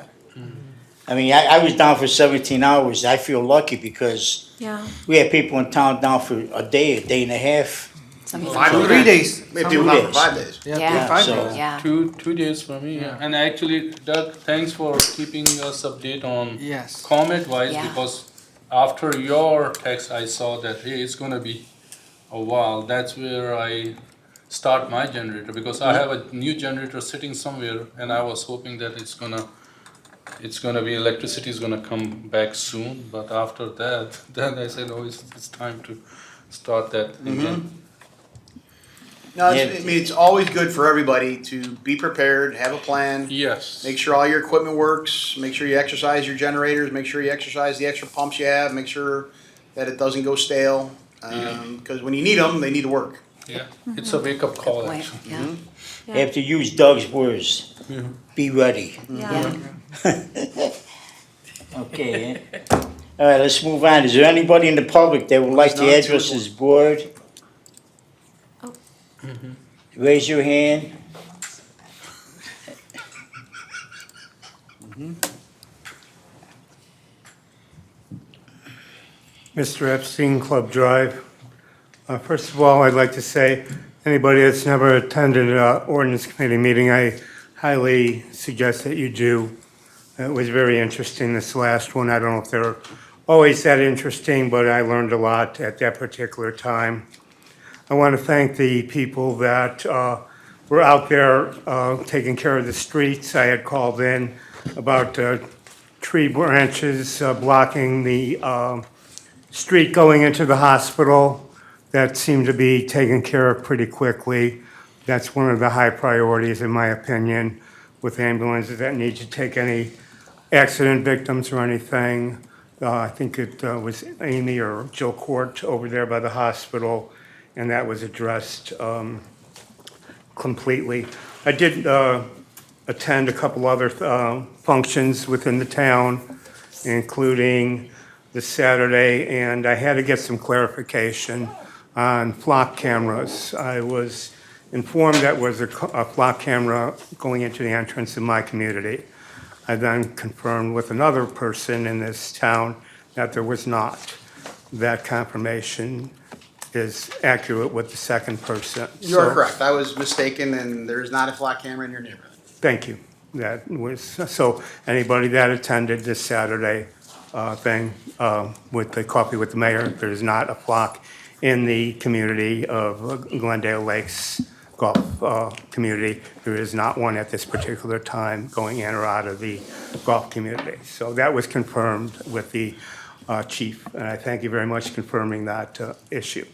I mean, I was down for 17 hours. I feel lucky because we had people in town down for a day and a half. 3 days. Maybe down for 5 days. Yeah, 5 days. Yeah. 2 days for me. Yeah. And actually, Doug, thanks for keeping us update on comment wise, Yeah. because after your text, I saw that hey, it's gonna be a while, that's where I start my generator, because I have a new generator sitting somewhere, and I was hoping that it's gonna be, electricity is gonna come back soon, but after that, then I said, oh, it's time to start that again. No, it's always good for everybody to be prepared, have a plan. Yes. Make sure all your equipment works, make sure you exercise your generators, make sure you exercise the extra pumps you have, make sure that it doesn't go stale. Because when you need them, they need to work. Yeah, it's a wake-up call, actually. You have to use Doug's words. Be ready. Yeah. Okay. All right, let's move on. Is there anybody in the public that would like to address this board? Raise your hand. Mr. Epstein, Club Drive. First of all, I'd like to say, anybody that's never attended an ordinance committee meeting, I highly suggest that you do. It was very interesting, this last one. I don't know if they're always that interesting, but I learned a lot at that particular time. I want to thank the people that were out there taking care of the streets. I had called in about tree branches blocking the street going into the hospital. That seemed to be taken care of pretty quickly. That's one of the high priorities, in my opinion, with ambulances that need to take any accident victims or anything. I think it was Amy or Jill Court over there by the hospital, and that was addressed completely. I did attend a couple other functions within the town, including this Saturday, and I had to get some clarification on flock cameras. I was informed that was a flock camera going into the entrance of my community. I then confirmed with another person in this town that there was not. That confirmation is accurate with the second person. You are correct. I was mistaken, and there's not a flock camera in your neighborhood. Thank you. That was, so anybody that attended this Saturday thing with the Coffee with the Mayor, there's not a flock in the community of Glendale Lakes golf community. There is not one at this particular time going in or out of the golf community. So that was confirmed with the chief, and I thank you very much for confirming that issue.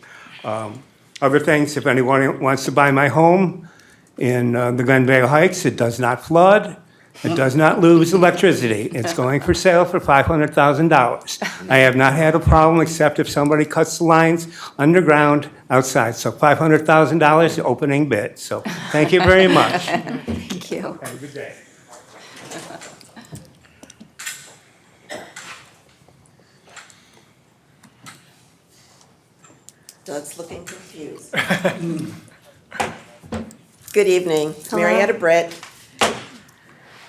Other things, if anyone wants to buy my home in the Glendale Heights, it does not flood. It does not lose electricity. It's going for sale for $500,000. I have not had a problem except if somebody cuts the lines underground outside. So $500,000, the opening bid. So thank you very much. Thank you. Have a good day. Doug's looking confused. Good evening, Marietta Britt,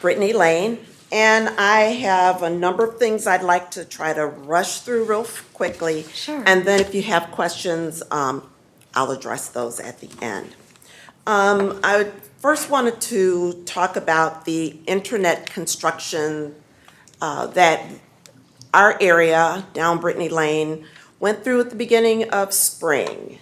Brittany Lane, and I have a number of things I'd like to try to rush through real quickly. Sure. And then if you have questions, I'll address those at the end. I first wanted to talk about the internet construction that our area down Brittany Lane went through at the beginning of spring.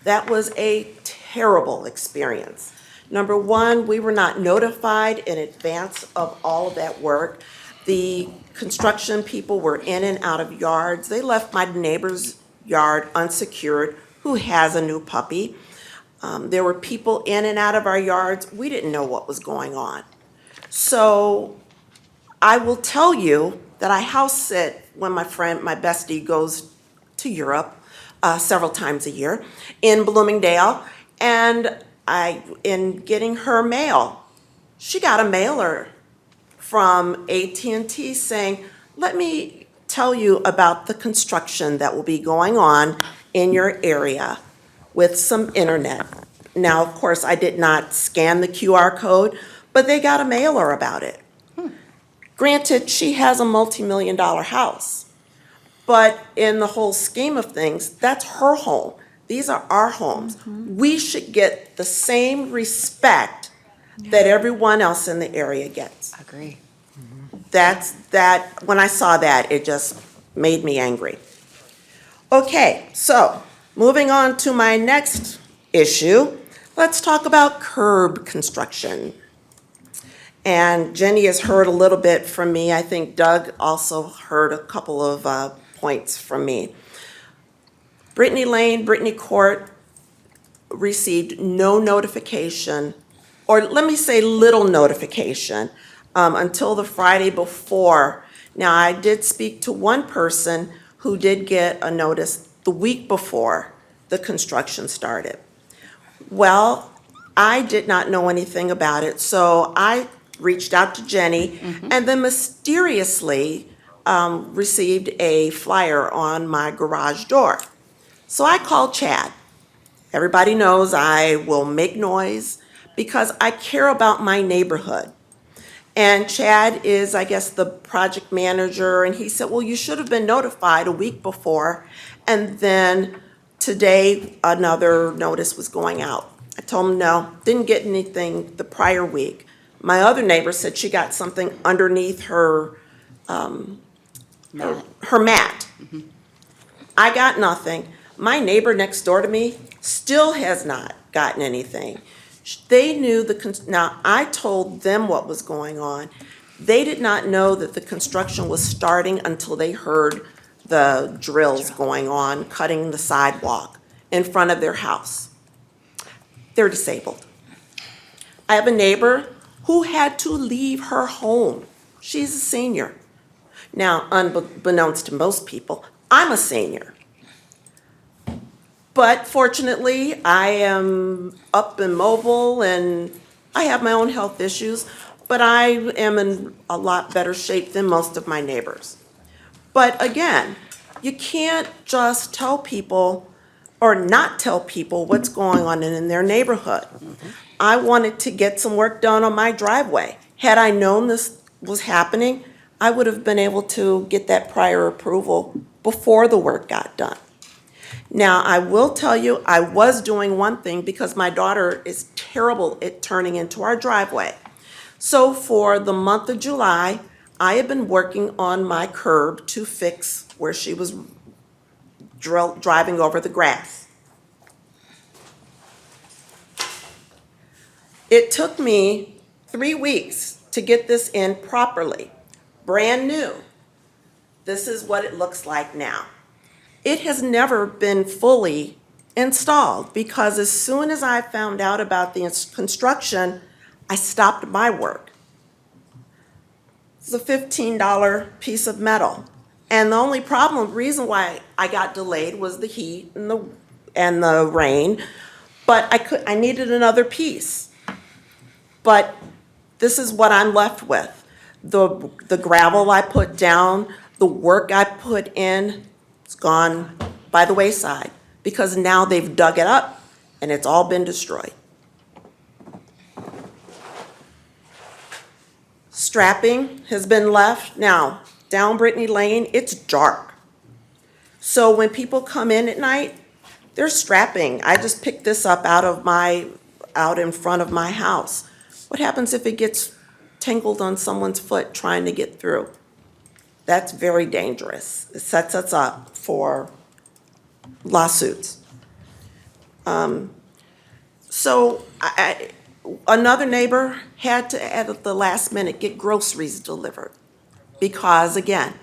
That was a terrible experience. Number one, we were not notified in advance of all of that work. The construction people were in and out of yards. They left my neighbor's yard unsecured who has a new puppy. There were people in and out of our yards. We didn't know what was going on. So I will tell you that I house sit when my bestie goes to Europe several times a year in Bloomingdale, and in getting her mail, she got a mailer from AT&T saying, let me tell you about the construction that will be going on in your area with some internet. Now, of course, I did not scan the QR code, but they got a mailer about it. Granted, she has a multi-million-dollar house, but in the whole scheme of things, that's her home. These are our homes. We should get the same respect that everyone else in the area gets. Agree. When I saw that, it just made me angry. Okay, so Moving on to my next issue, let's talk about curb construction. And Jenny has heard a little bit from me. I think Doug also heard a couple of points from me. Brittany Lane, Brittany Court received no notification, or let me say little notification, until the Friday before. Now, I did speak to one person who did get a notice the week before the construction started. Well, I did not know anything about it, so I reached out to Jenny and then mysteriously received a flyer on my garage door. So I called Chad. Everybody knows I will make noise because I care about my neighborhood. And Chad is, I guess, the project manager, and he said, well, you should have been notified a week before, and then today another notice was going out. I told him no, didn't get anything the prior week. My other neighbor said she got something underneath her mat. I got nothing. My neighbor next door to me still has not gotten anything. They knew now I told them what was going on. They did not know that the construction was starting until they heard the drills going on, cutting the sidewalk in front of their house. They're disabled. I have a neighbor who had to leave her home. She's a senior. Now, unbeknownst to most people, I'm a senior. But fortunately, I am up and mobile and I have my own health issues, but I am in a lot better shape than most of my neighbors. But again, you can't just tell people or not tell people what's going on in their neighborhood. I wanted to get some work done on my driveway. Had I known this was happening, I would have been able to get that prior approval before the work got done. Now, I will tell you, I was doing one thing because my daughter is terrible at turning into our driveway. So for the month of July, I have been working on my curb to fix where she was driving over the grass. It took me 3 weeks to get this in properly, brand new. This is what it looks like now. It has never been fully installed because as soon as I found out about the construction, I stopped my work. It's a $15 piece of metal. And the only reason why I got delayed was the heat and the rain, but I needed another piece. But this is what I'm left with. The gravel I put down, the work I put in, it's gone by the wayside because now they've dug it up and it's all been destroyed. Strapping has been left. Now, down Brittany Lane, it's dark. So when people come in at night, they're strapping. I just picked this up out in front of my house. What happens if it gets tangled on someone's foot trying to get through? That's very dangerous. It sets us up for lawsuits. So another neighbor had to, at the last minute, get groceries delivered because, again,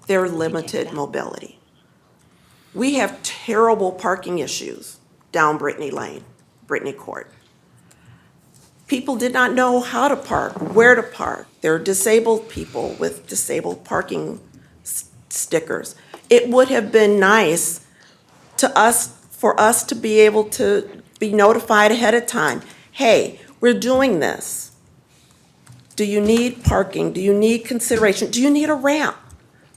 they're limited mobility. We have terrible parking issues down Brittany Lane, Brittany Court. People did not know how to park, where to park. There are disabled people with disabled parking stickers. It would have been nice for us to be able to be notified ahead of time. Hey, we're doing this. Do you need parking? Do you need consideration? Do you need a ramp?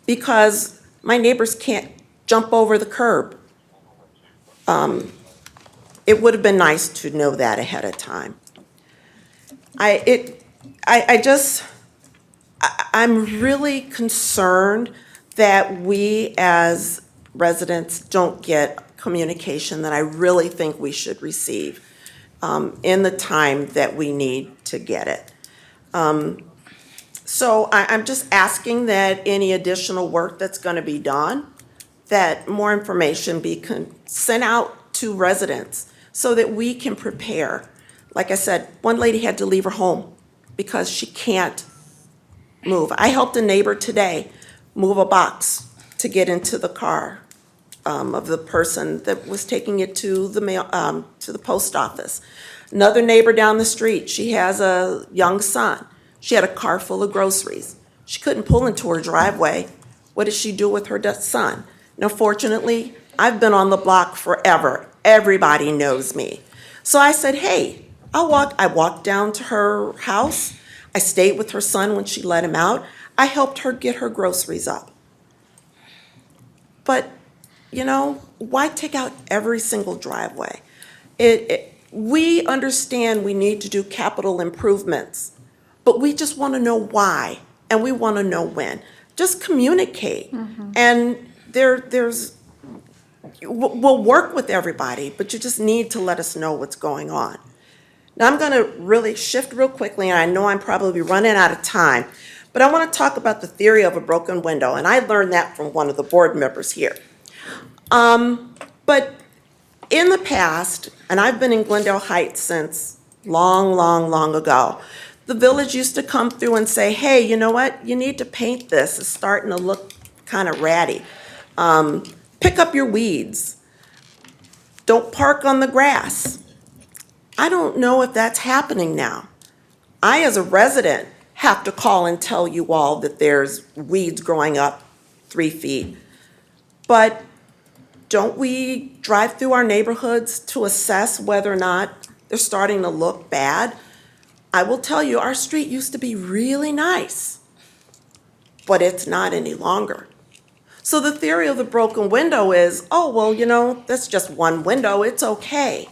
Because my neighbors can't jump over the curb. It would have been nice to know that ahead of time. I'm really concerned that we as residents don't get communication that I really think we should receive in the time that we need to get it. So I'm just asking that any additional work that's going to be done, that more information be sent out to residents so that we can prepare. Like I said, one lady had to leave her home because she can't move. I helped a neighbor today move a box to get into the car of the person that was taking it to the mail, to the post office. Another neighbor down the street, she has a young son. She had a car full of groceries. She couldn't pull into her driveway. What did she do with her son? Now, fortunately, I've been on the block forever. Everybody knows me. So I said, hey, I walked down to her house. I stayed with her son when she let him out. I helped her get her groceries up. But, you know, why take out every single driveway? We understand we need to do capital improvements, but we just want to know why, and we want to know when. Just communicate. And we'll work with everybody, but you just need to let us know what's going on. Now, I'm going to really shift real quickly, and I know I'm probably running out of time, but I want to talk about the theory of a broken window, and I learned that from one of the board members here. But in the past, and I've been in Glendale Heights since long ago, the village used to come through and say, hey, you know what? You need to paint this. It's starting to look kind of ratty. Pick up your weeds. Don't park on the grass. I don't know if that's happening now. I, as a resident, have to call and tell you all that there's weeds growing up 3 feet. But don't we drive through our neighborhoods to assess whether or not they're starting to look bad? I will tell you, our street used to be really nice, but it's not any longer. So the theory of the broken window is, oh, well, you know, that's just one window, it's okay.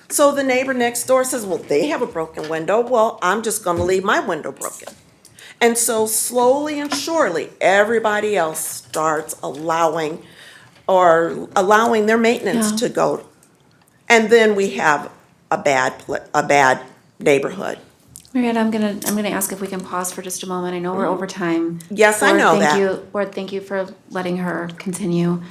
So the neighbor next door says, well, they have a broken window, well, I'm just gonna leave my window broken. And so slowly and surely, everybody else starts allowing their maintenance to go. And then we have a bad neighborhood. Marietta, I'm gonna ask if we can pause for just a moment. I know we're over time. Yes, I know that. Board, thank you for letting her continue.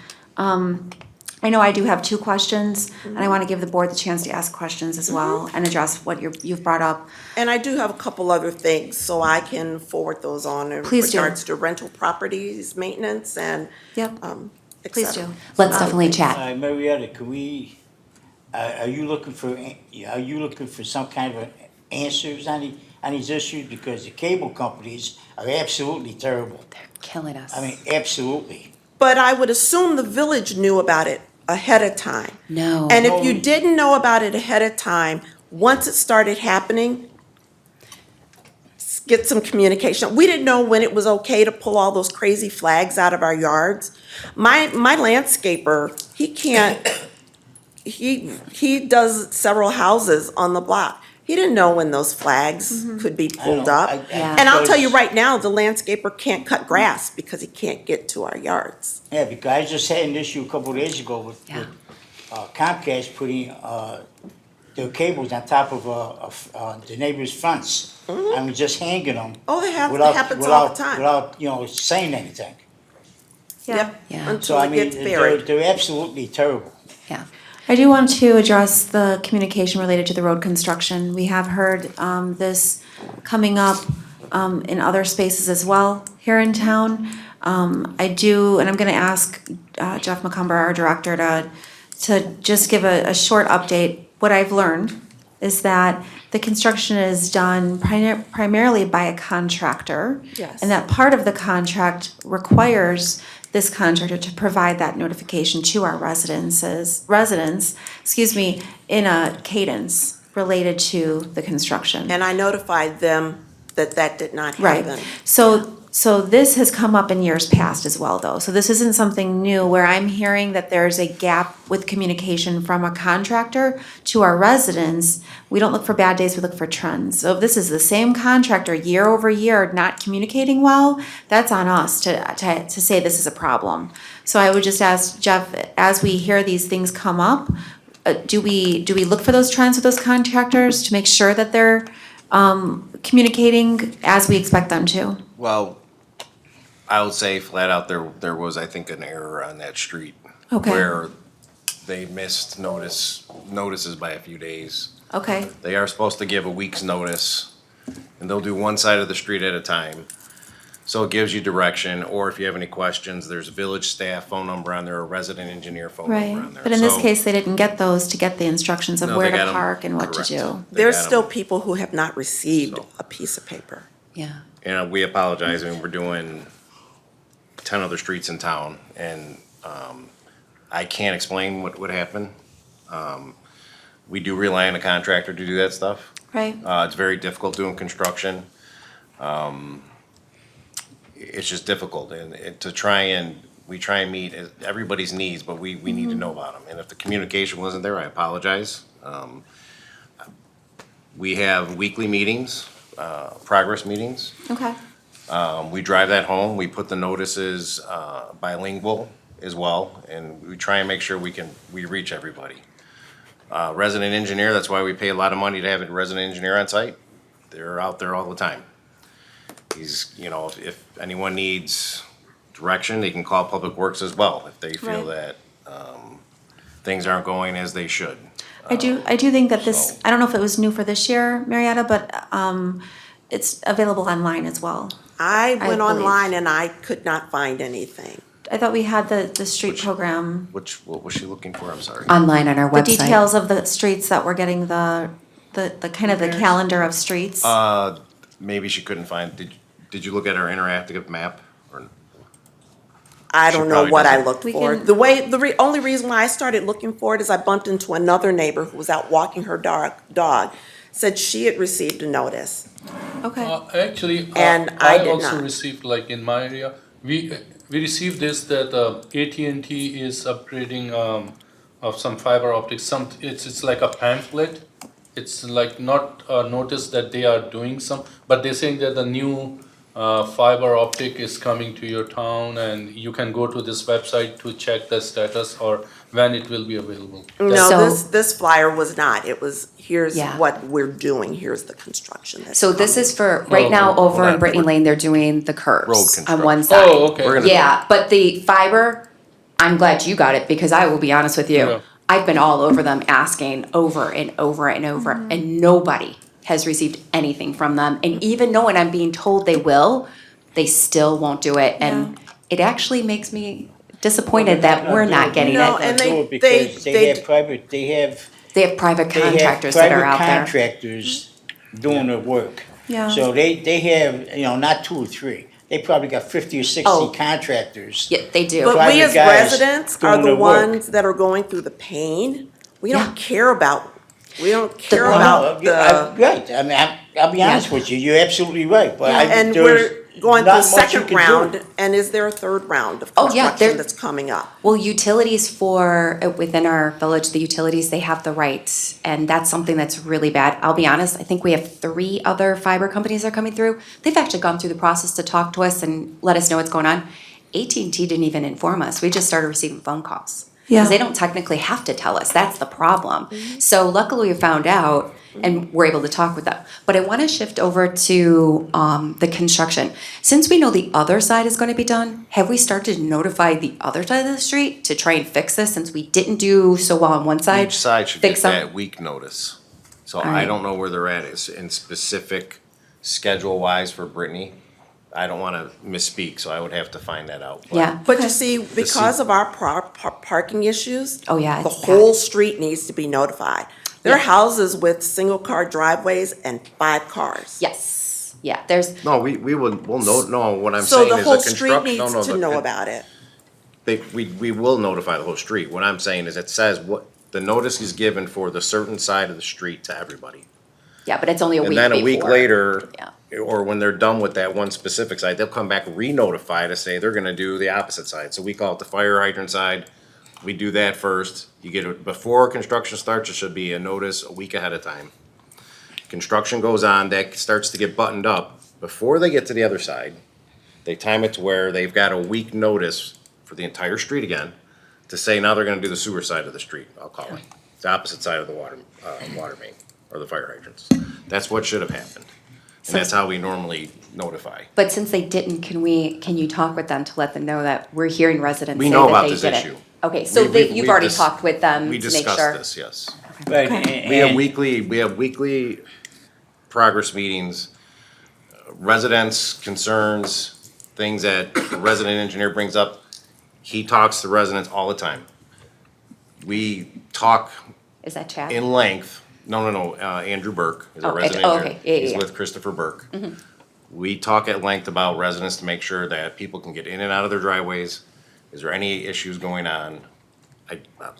I know I do have 2 questions, and I want to give the board the chance to ask questions as well and address what you've brought up. And I do have a couple other things, so I can forward those on in Please do. regards to rental properties, maintenance, and et Please cetera. do. Let's definitely chat. Marietta, can we, are you looking for some kind of answers on these issues? Because the cable companies are absolutely terrible. They're killing us. I mean, absolutely. But I would assume the village knew about it ahead of time. No. And if you didn't know about it ahead of time, once it started happening, get some communication. We didn't know when it was okay to pull all those crazy flags out of our yards. My landscaper, he does several houses on the block. He didn't know when those flags could be pulled up. And I'll tell you right now, the landscaper can't cut grass because he can't get to our yards. Yeah, because I just had an issue a couple of days ago with Comcast putting their cables on top of the neighbor's fence. I mean, just hanging them. Oh, it happens all the time. Without, saying anything. Yep. Yeah. Until So I it mean, gets buried. they're absolutely terrible. Yeah. I do want to address the communication related to the road construction. We have heard this coming up in other spaces as well here in town. I do, and I'm going to ask Jeff McCumber, our director, to just give a short update. What I've learned is that the construction is done primarily by a contractor. Yes. And that part of the contract requires this contractor to provide that notification to our residents, in a cadence related to the construction. And I notified them that did not Right. happen. So this has come up in years past as well, though. So this isn't something new where I'm hearing that there's a gap with communication from a contractor to our residents. We don't look for bad days, we look for trends. So if this is the same contractor year over year not communicating well, that's on us to say this is a problem. So I would just ask Jeff, as we hear these things come up, do we look for those trends with those contractors to make sure that they're communicating as we expect them to? Well, I would say flat out, there was, I think, an error on that street. Okay. Where they missed notices by a few days. Okay, They are supposed to give a week's notice, and they'll do one side of the street at a time. So it gives you direction, or if you have any questions, there's a village staff phone number on there, a resident engineer phone number right. on there. But in this So- case, they didn't get those to get the instructions of No, where they got to 'em. park and what to Correct. do. They There's got 'em. still people who have not received a piece of paper. Yeah. And we apologize, I mean, we're doing 10 other streets in town, and I can't explain what would happen. We do rely on a contractor to do that stuff. Right. It's very difficult doing construction. It's just difficult, and we try and meet everybody's needs, but we need to know about them. And if the communication wasn't there, I apologize. We have weekly meetings, progress meetings. Okay. We drive that home, we put the notices bilingual as well, and we try and make sure we reach everybody. Resident engineer, that's why we pay a lot of money to have a resident engineer on site. They're out there all the time. He's, if anyone needs direction, they can call Public Works as well, if they feel that things aren't going as they should. I do think that this, I don't know if it was new for this year, Marietta, but it's available online as well. I went believe. online and I could not find anything. I thought we had the street program, What was she looking for? I'm sorry. Online on our the website. details of the streets that we're getting the kind of the calendar of streets. Maybe she couldn't find, did you look at our interactive map? Or I She don't know probably what I doesn't. looked We for. can- The only reason why I started looking for it is I bumped into another neighbor who was out walking her dog, said she had received a notice. Okay. Actually, And I did also not. received, like in my area, we received this that AT&T is upgrading of some fiber optics. It's like a pamphlet. It's like not a notice that they are doing some, but they're saying that the new fiber optic is coming to your town, and you can go to this website to check the status or when it will be available. No, So- this flyer was not. It was, here's Yeah. what we're doing, here's the construction that's So this coming. is for, right now, okay. over Hold in on. Brittany Lane, they're doing the Road curbs on construction. one side. Oh, okay. We're gonna- Yeah, but the fiber, I'm glad you got it, because I will be honest with you. Yeah. I've been all over them asking over and over and over, and nobody has received anything from them. And even knowing I'm being told they will, they still won't do it. And it actually makes me disappointed that we're not getting No, it. and Do they- it because they- they have private, they have Private contractors that are out private there. contractors doing the work. Yeah. So they have, not 2 or 3, they probably got 50 or 60 Oh. contractors. Yeah, they do. But we private as guys residents are doing the the work. ones that are going through the pain. We Yeah. don't care about, we don't care Well, about the, Right, I mean, I'll be honest with you, you're absolutely right, but and there's we're going through not the much you second can do. round, and is there a third round of Oh, yeah, construction there- that's coming up? Well, utilities for, within our village, the utilities, they have the rights, and that's something that's really bad. I'll be honest, I think we have 3 other fiber companies that are coming through. They've actually gone through the process to talk to us and let us know what's going on. AT&T didn't even inform us, we just started receiving phone calls. Yeah. Because they don't technically have to tell us, that's the problem. So luckily we found out, and we're able to talk with them. But I wanna shift over to the construction. Since we know the other side is gonna be done, have we started to notify the other side of the street to try and fix this, since we didn't do so well on one side? Each side should get Fix some- that week notice. So I Alright. don't know where they're at is in specific schedule wise for Brittany. I don't wanna misspeak, so I would have to find that out. But Yeah. But you see, because of our parking issues, Oh, yeah, the it's whole street needs to be notified. There are houses with single-car driveways and 5 cars. Yes, yeah, there's, No, we'll note, no, what I'm So saying the is whole the street construction, no, needs no. to the know con- about it. we will notify the whole street. What I'm saying is it says what, the notice is given for the certain side of the street to everybody. yeah, but it's only a week And then a week before. later, Yeah. or when they're done with that one specific side, they'll come back re-notify to say they're gonna do the opposite side. So we call it the fire hydrant side. We do that first. You get it, before construction starts, it should be a notice a week ahead of time. Construction goes on, that starts to get buttoned up. Before they get to the other side, they time it to where they've got a week notice for the entire street again to say now they're gonna do the sewer side of the street, I'll call it. The opposite side of the water main, or the fire hydrants. That's what should have happened. And that's how we normally notify. But since they didn't, can you talk with them to let them know that we're hearing residents We say know that about they this did it? issue. Okay, so We've you've already dis- talked with them We to make discussed sure? this, yes. Right, We have and- weekly progress meetings, residents' concerns, things that the resident engineer brings up. He talks to residents all the time. We talk Is that Chad? in length. No, Andrew Burke is our Oh, resident oh, engineer. okay. Yeah, He's yeah. with Christopher Burke. Mhm. We talk at length about residents to make sure that people can get in and out of their driveways. Is there any issues going on?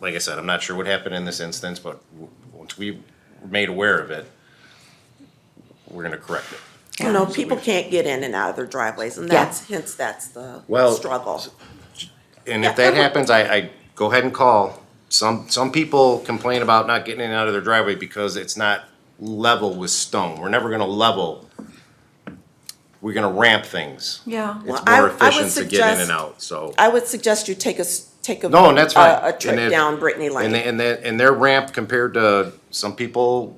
Like I said, I'm not sure what happened in this instance, but once we were made aware of it, we're gonna correct it. You know, people can't get in and out of their driveways, and Yeah. that's the Well, struggle. And if that happens, I go ahead and call. Some people complain about not getting in and out of their driveway because it's not level with stone. We're never gonna level. We're gonna ramp things. Yeah. It's Well, I more would efficient to get in and suggest- out, so. I would suggest you take a No, and that's fine. a And trip it- down Brittany Lane. And their ramp compared to some people,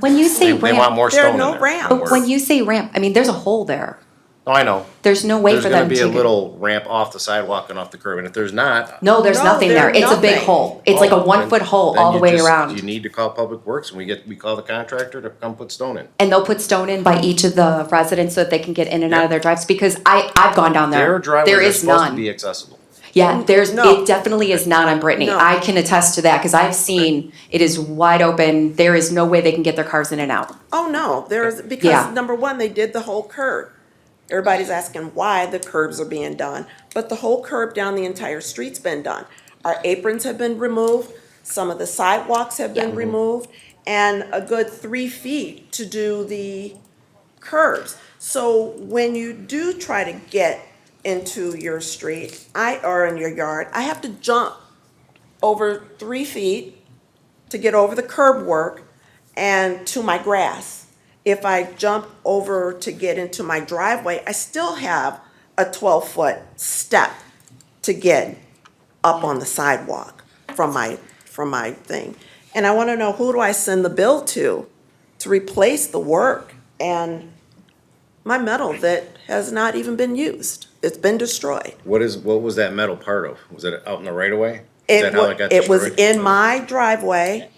When you say they ramp. want more There are stone in no there. ramps. But when you say ramp, I mean, there's a hole there. Oh, I know. There's no way for them to. There's gonna be a little ramp off the sidewalk and off the curb, and if there's not. No, there's No, nothing there. there's It's a big nothing. hole. It's like a Oh, 1 foot hole then all the you way just- around. You need to call Public Works, and we call the contractor to come put stone in. And they'll put stone in by each of the residents so that they can get in and out of their drives, because I've gone down there. Their driveways There are is supposed to none. be accessible. Yeah, No. it definitely is not on Brittany. No. I can attest to that, because I've seen, it is wide open. There is no way they can get their cars in and out. Oh, no, there's, Yeah. because number one, they did the whole curb. Everybody's asking why the curbs are being done, but the whole curb down the entire street's been done. Our aprons have been removed, some of the sidewalks have been removed, and a good 3 feet to do the curbs. So when you do try to get into your street, or in your yard, I have to jump over 3 feet to get over the curb work and to my grass. If I jump over to get into my driveway, I still have a 12-foot step to get up on the sidewalk from my thing. And I want to know, who do I send the bill to replace the work and my metal that has not even been used? It's been destroyed. What was that metal part of? Was it out in the right of way? Is that how it got It was destroyed? in my driveway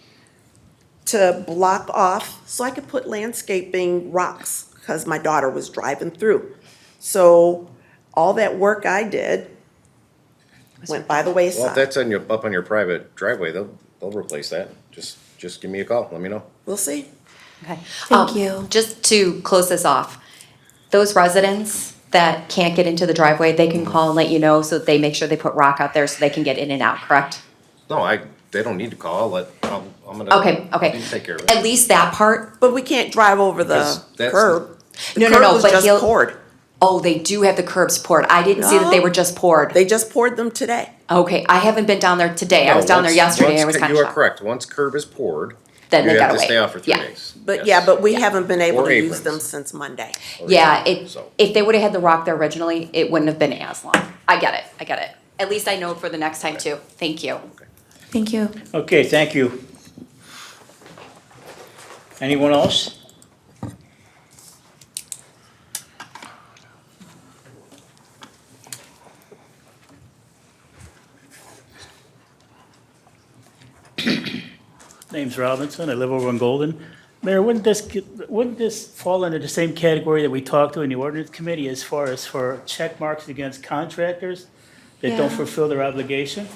to block off, so I could put landscaping rocks, because my daughter was driving through. So all that work I did went by the Well, if wayside. that's up on your private driveway, they'll replace that. Just give me a call, let me know. We'll see. Okay. Thank you. Just to close this off, those residents that can't get into the driveway, they can call and let you know, so that they make sure they put rock out there so they can get in and out, correct? No, they don't need to call, I'm gonna. Okay. Take care of it. At least that part. But we can't drive over the Because that's- curb. The No, curb was but just he'll. poured. Oh, they do have the curbs poured. I didn't see that they No. were just poured. They just poured them today. Okay, I haven't been down there today. I No, was down there once- yesterday. I once was kind of You are shocked. correct, once curb is poured, Then you they have gotta to stay wait. out for 3 Yeah. days. But Yes. but we haven't been able Or to use aprons. them since Monday. Yeah, So. if they would have had the rock there originally, it wouldn't have been as long. I get it. At least I know for the next time too. Thank you. Thank you. Okay, thank you. Anyone else? Name's Robinson, I live over in Golden. Mayor, wouldn't this fall under the same category that we talked to in the ordinance committee as far as for check marks against contractors that don't Yeah. fulfill their obligation?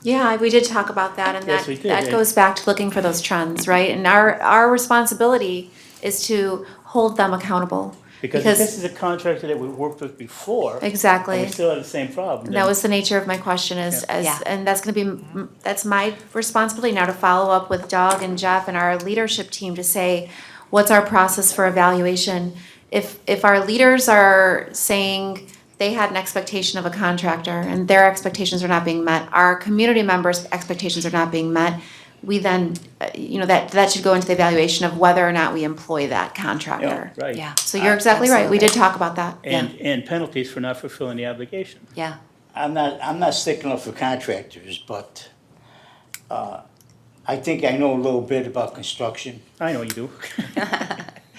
Yeah, we did talk about that, and Yes, we did, that yeah. goes back to looking for those trends, right? And our responsibility is to hold them accountable. Because if this is a contractor that we worked with before. Exactly. And we still have the same problem. And that was the nature of my question Yeah. and that's gonna be, that's my responsibility now to follow up with Doug and Jeff and our leadership team to say, what's our process for evaluation? If our leaders are saying they had an expectation of a contractor and their expectations are not being met, our community members' expectations are not being met, we then, that should go into the evaluation of whether or not we employ that contractor. Yeah, right. Yeah. So you're exactly right, we did talk about that. And penalties for not fulfilling the obligation. Yeah. I'm not sticking up for contractors, but I think I know a little bit about construction. I know you do.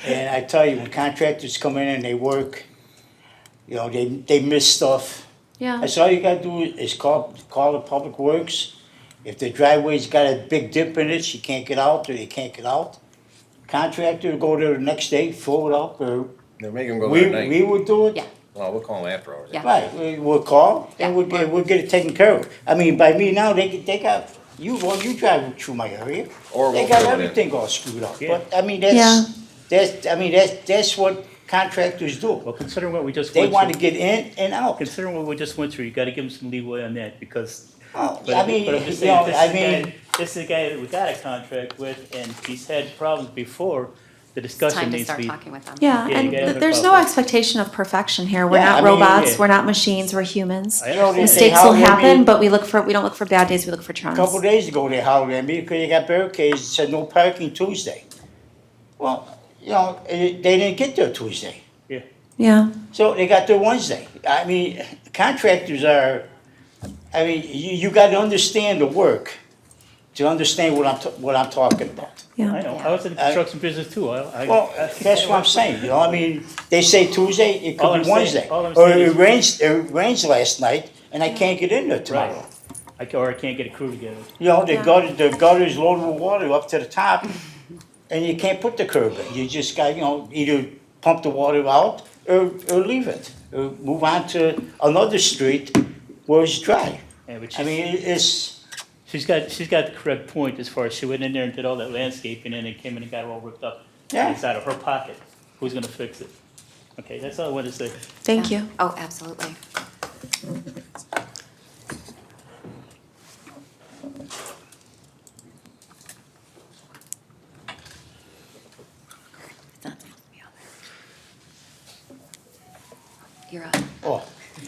And I tell you, when contractors come in and they work, you know, they miss stuff. Yeah. That's all you gotta do is call the Public Works. If the driveway's got a big dip in it, she can't get out, or they can't get out. Contractor will go there the next day, fill it up, or They're making them go there at night. we would do it. Yeah. Well, we'll call them after hours. Yeah. Right, we'll call, and we'll get it taken care of. I mean, by me now, they got, you drive through my area. Or They we'll got fill it in. everything all screwed up, Yeah. but, I mean, Yeah. that's what contractors do. Well, considering what we just They went want to through, get in and out. considering what we just went through, you gotta give them some leeway on that, because. Oh, But I mean, but I'm just you know, saying, I mean, this is a guy that we got a contract with, and he's had problems before, the It's discussion time to needs to start be. talking with them. Yeah, Yeah, you gotta have and a there's no problem. expectation of perfection here. We're Yeah, not I mean, robots, yeah. we're not machines, we're humans. I you know, they understand. say Mistakes will hollered at me happen, but we don't look for bad days, we look for a trends. couple days ago, they hollered at me because they got barricades that said no parking Tuesday. Well, you know, they didn't get there Tuesday. Yeah, So they got there Wednesday. I mean, contractors are, I mean, you gotta understand the work to understand what I'm talking about. yeah. I know, I was in the construction business too, Well, that's what I'm saying, you know, I mean, they say Tuesday, it All could I'm be saying- Wednesday. all I'm Or saying is- it rained last night and I can't get in there Right. tomorrow. Or I can't get a crew together. You know, Yeah. the gutter's loaded with water up to the top and you can't put the curb in. You just got, you know, either pump the water out or leave it. Or move on to another street where it's dry. Yeah, but I mean, it's, she's got the correct point as far as she went in there and did all that landscaping and then came in and got it all ripped up. Yeah. It's out of her pocket. Who's gonna fix it? Okay, that's all I wanted to say. Thank Yeah. you. Oh, absolutely. You're up. oh,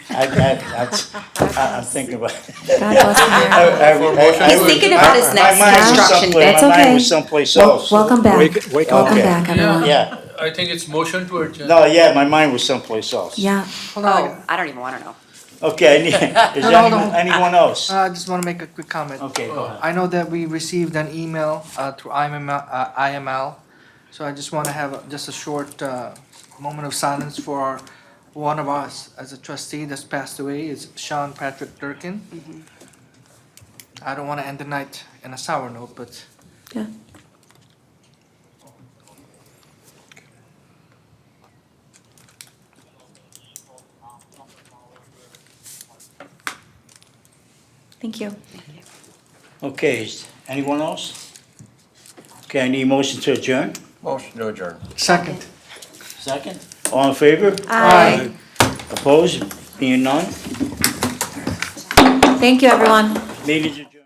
I'm thinking about. God bless you. He's thinking about his next construction day. That's My mind okay. was someplace Well, else. welcome back. Wake Welcome Okay. back, everyone. Yeah, I think it's motion to adjourn. no, yeah, my mind was someplace else. Yeah. Hold on, Oh, I don't even wanna know. Okay, is Hold on. anyone else? I just want to make a quick comment. Okay, go ahead. I know that we received an email through IML, so I just want to have just a short moment of silence for one of us as a trustee that's passed away. Is Sean Patrick Durkin. I don't want to end the night in a sour note, but Yeah. Thank you. Okay, is anyone else? Okay, I need a motion to adjourn. Motion to adjourn. second. Second, all in favor? Aye. Opposed? Being none? Thank you, everyone. Meeting is adjourned.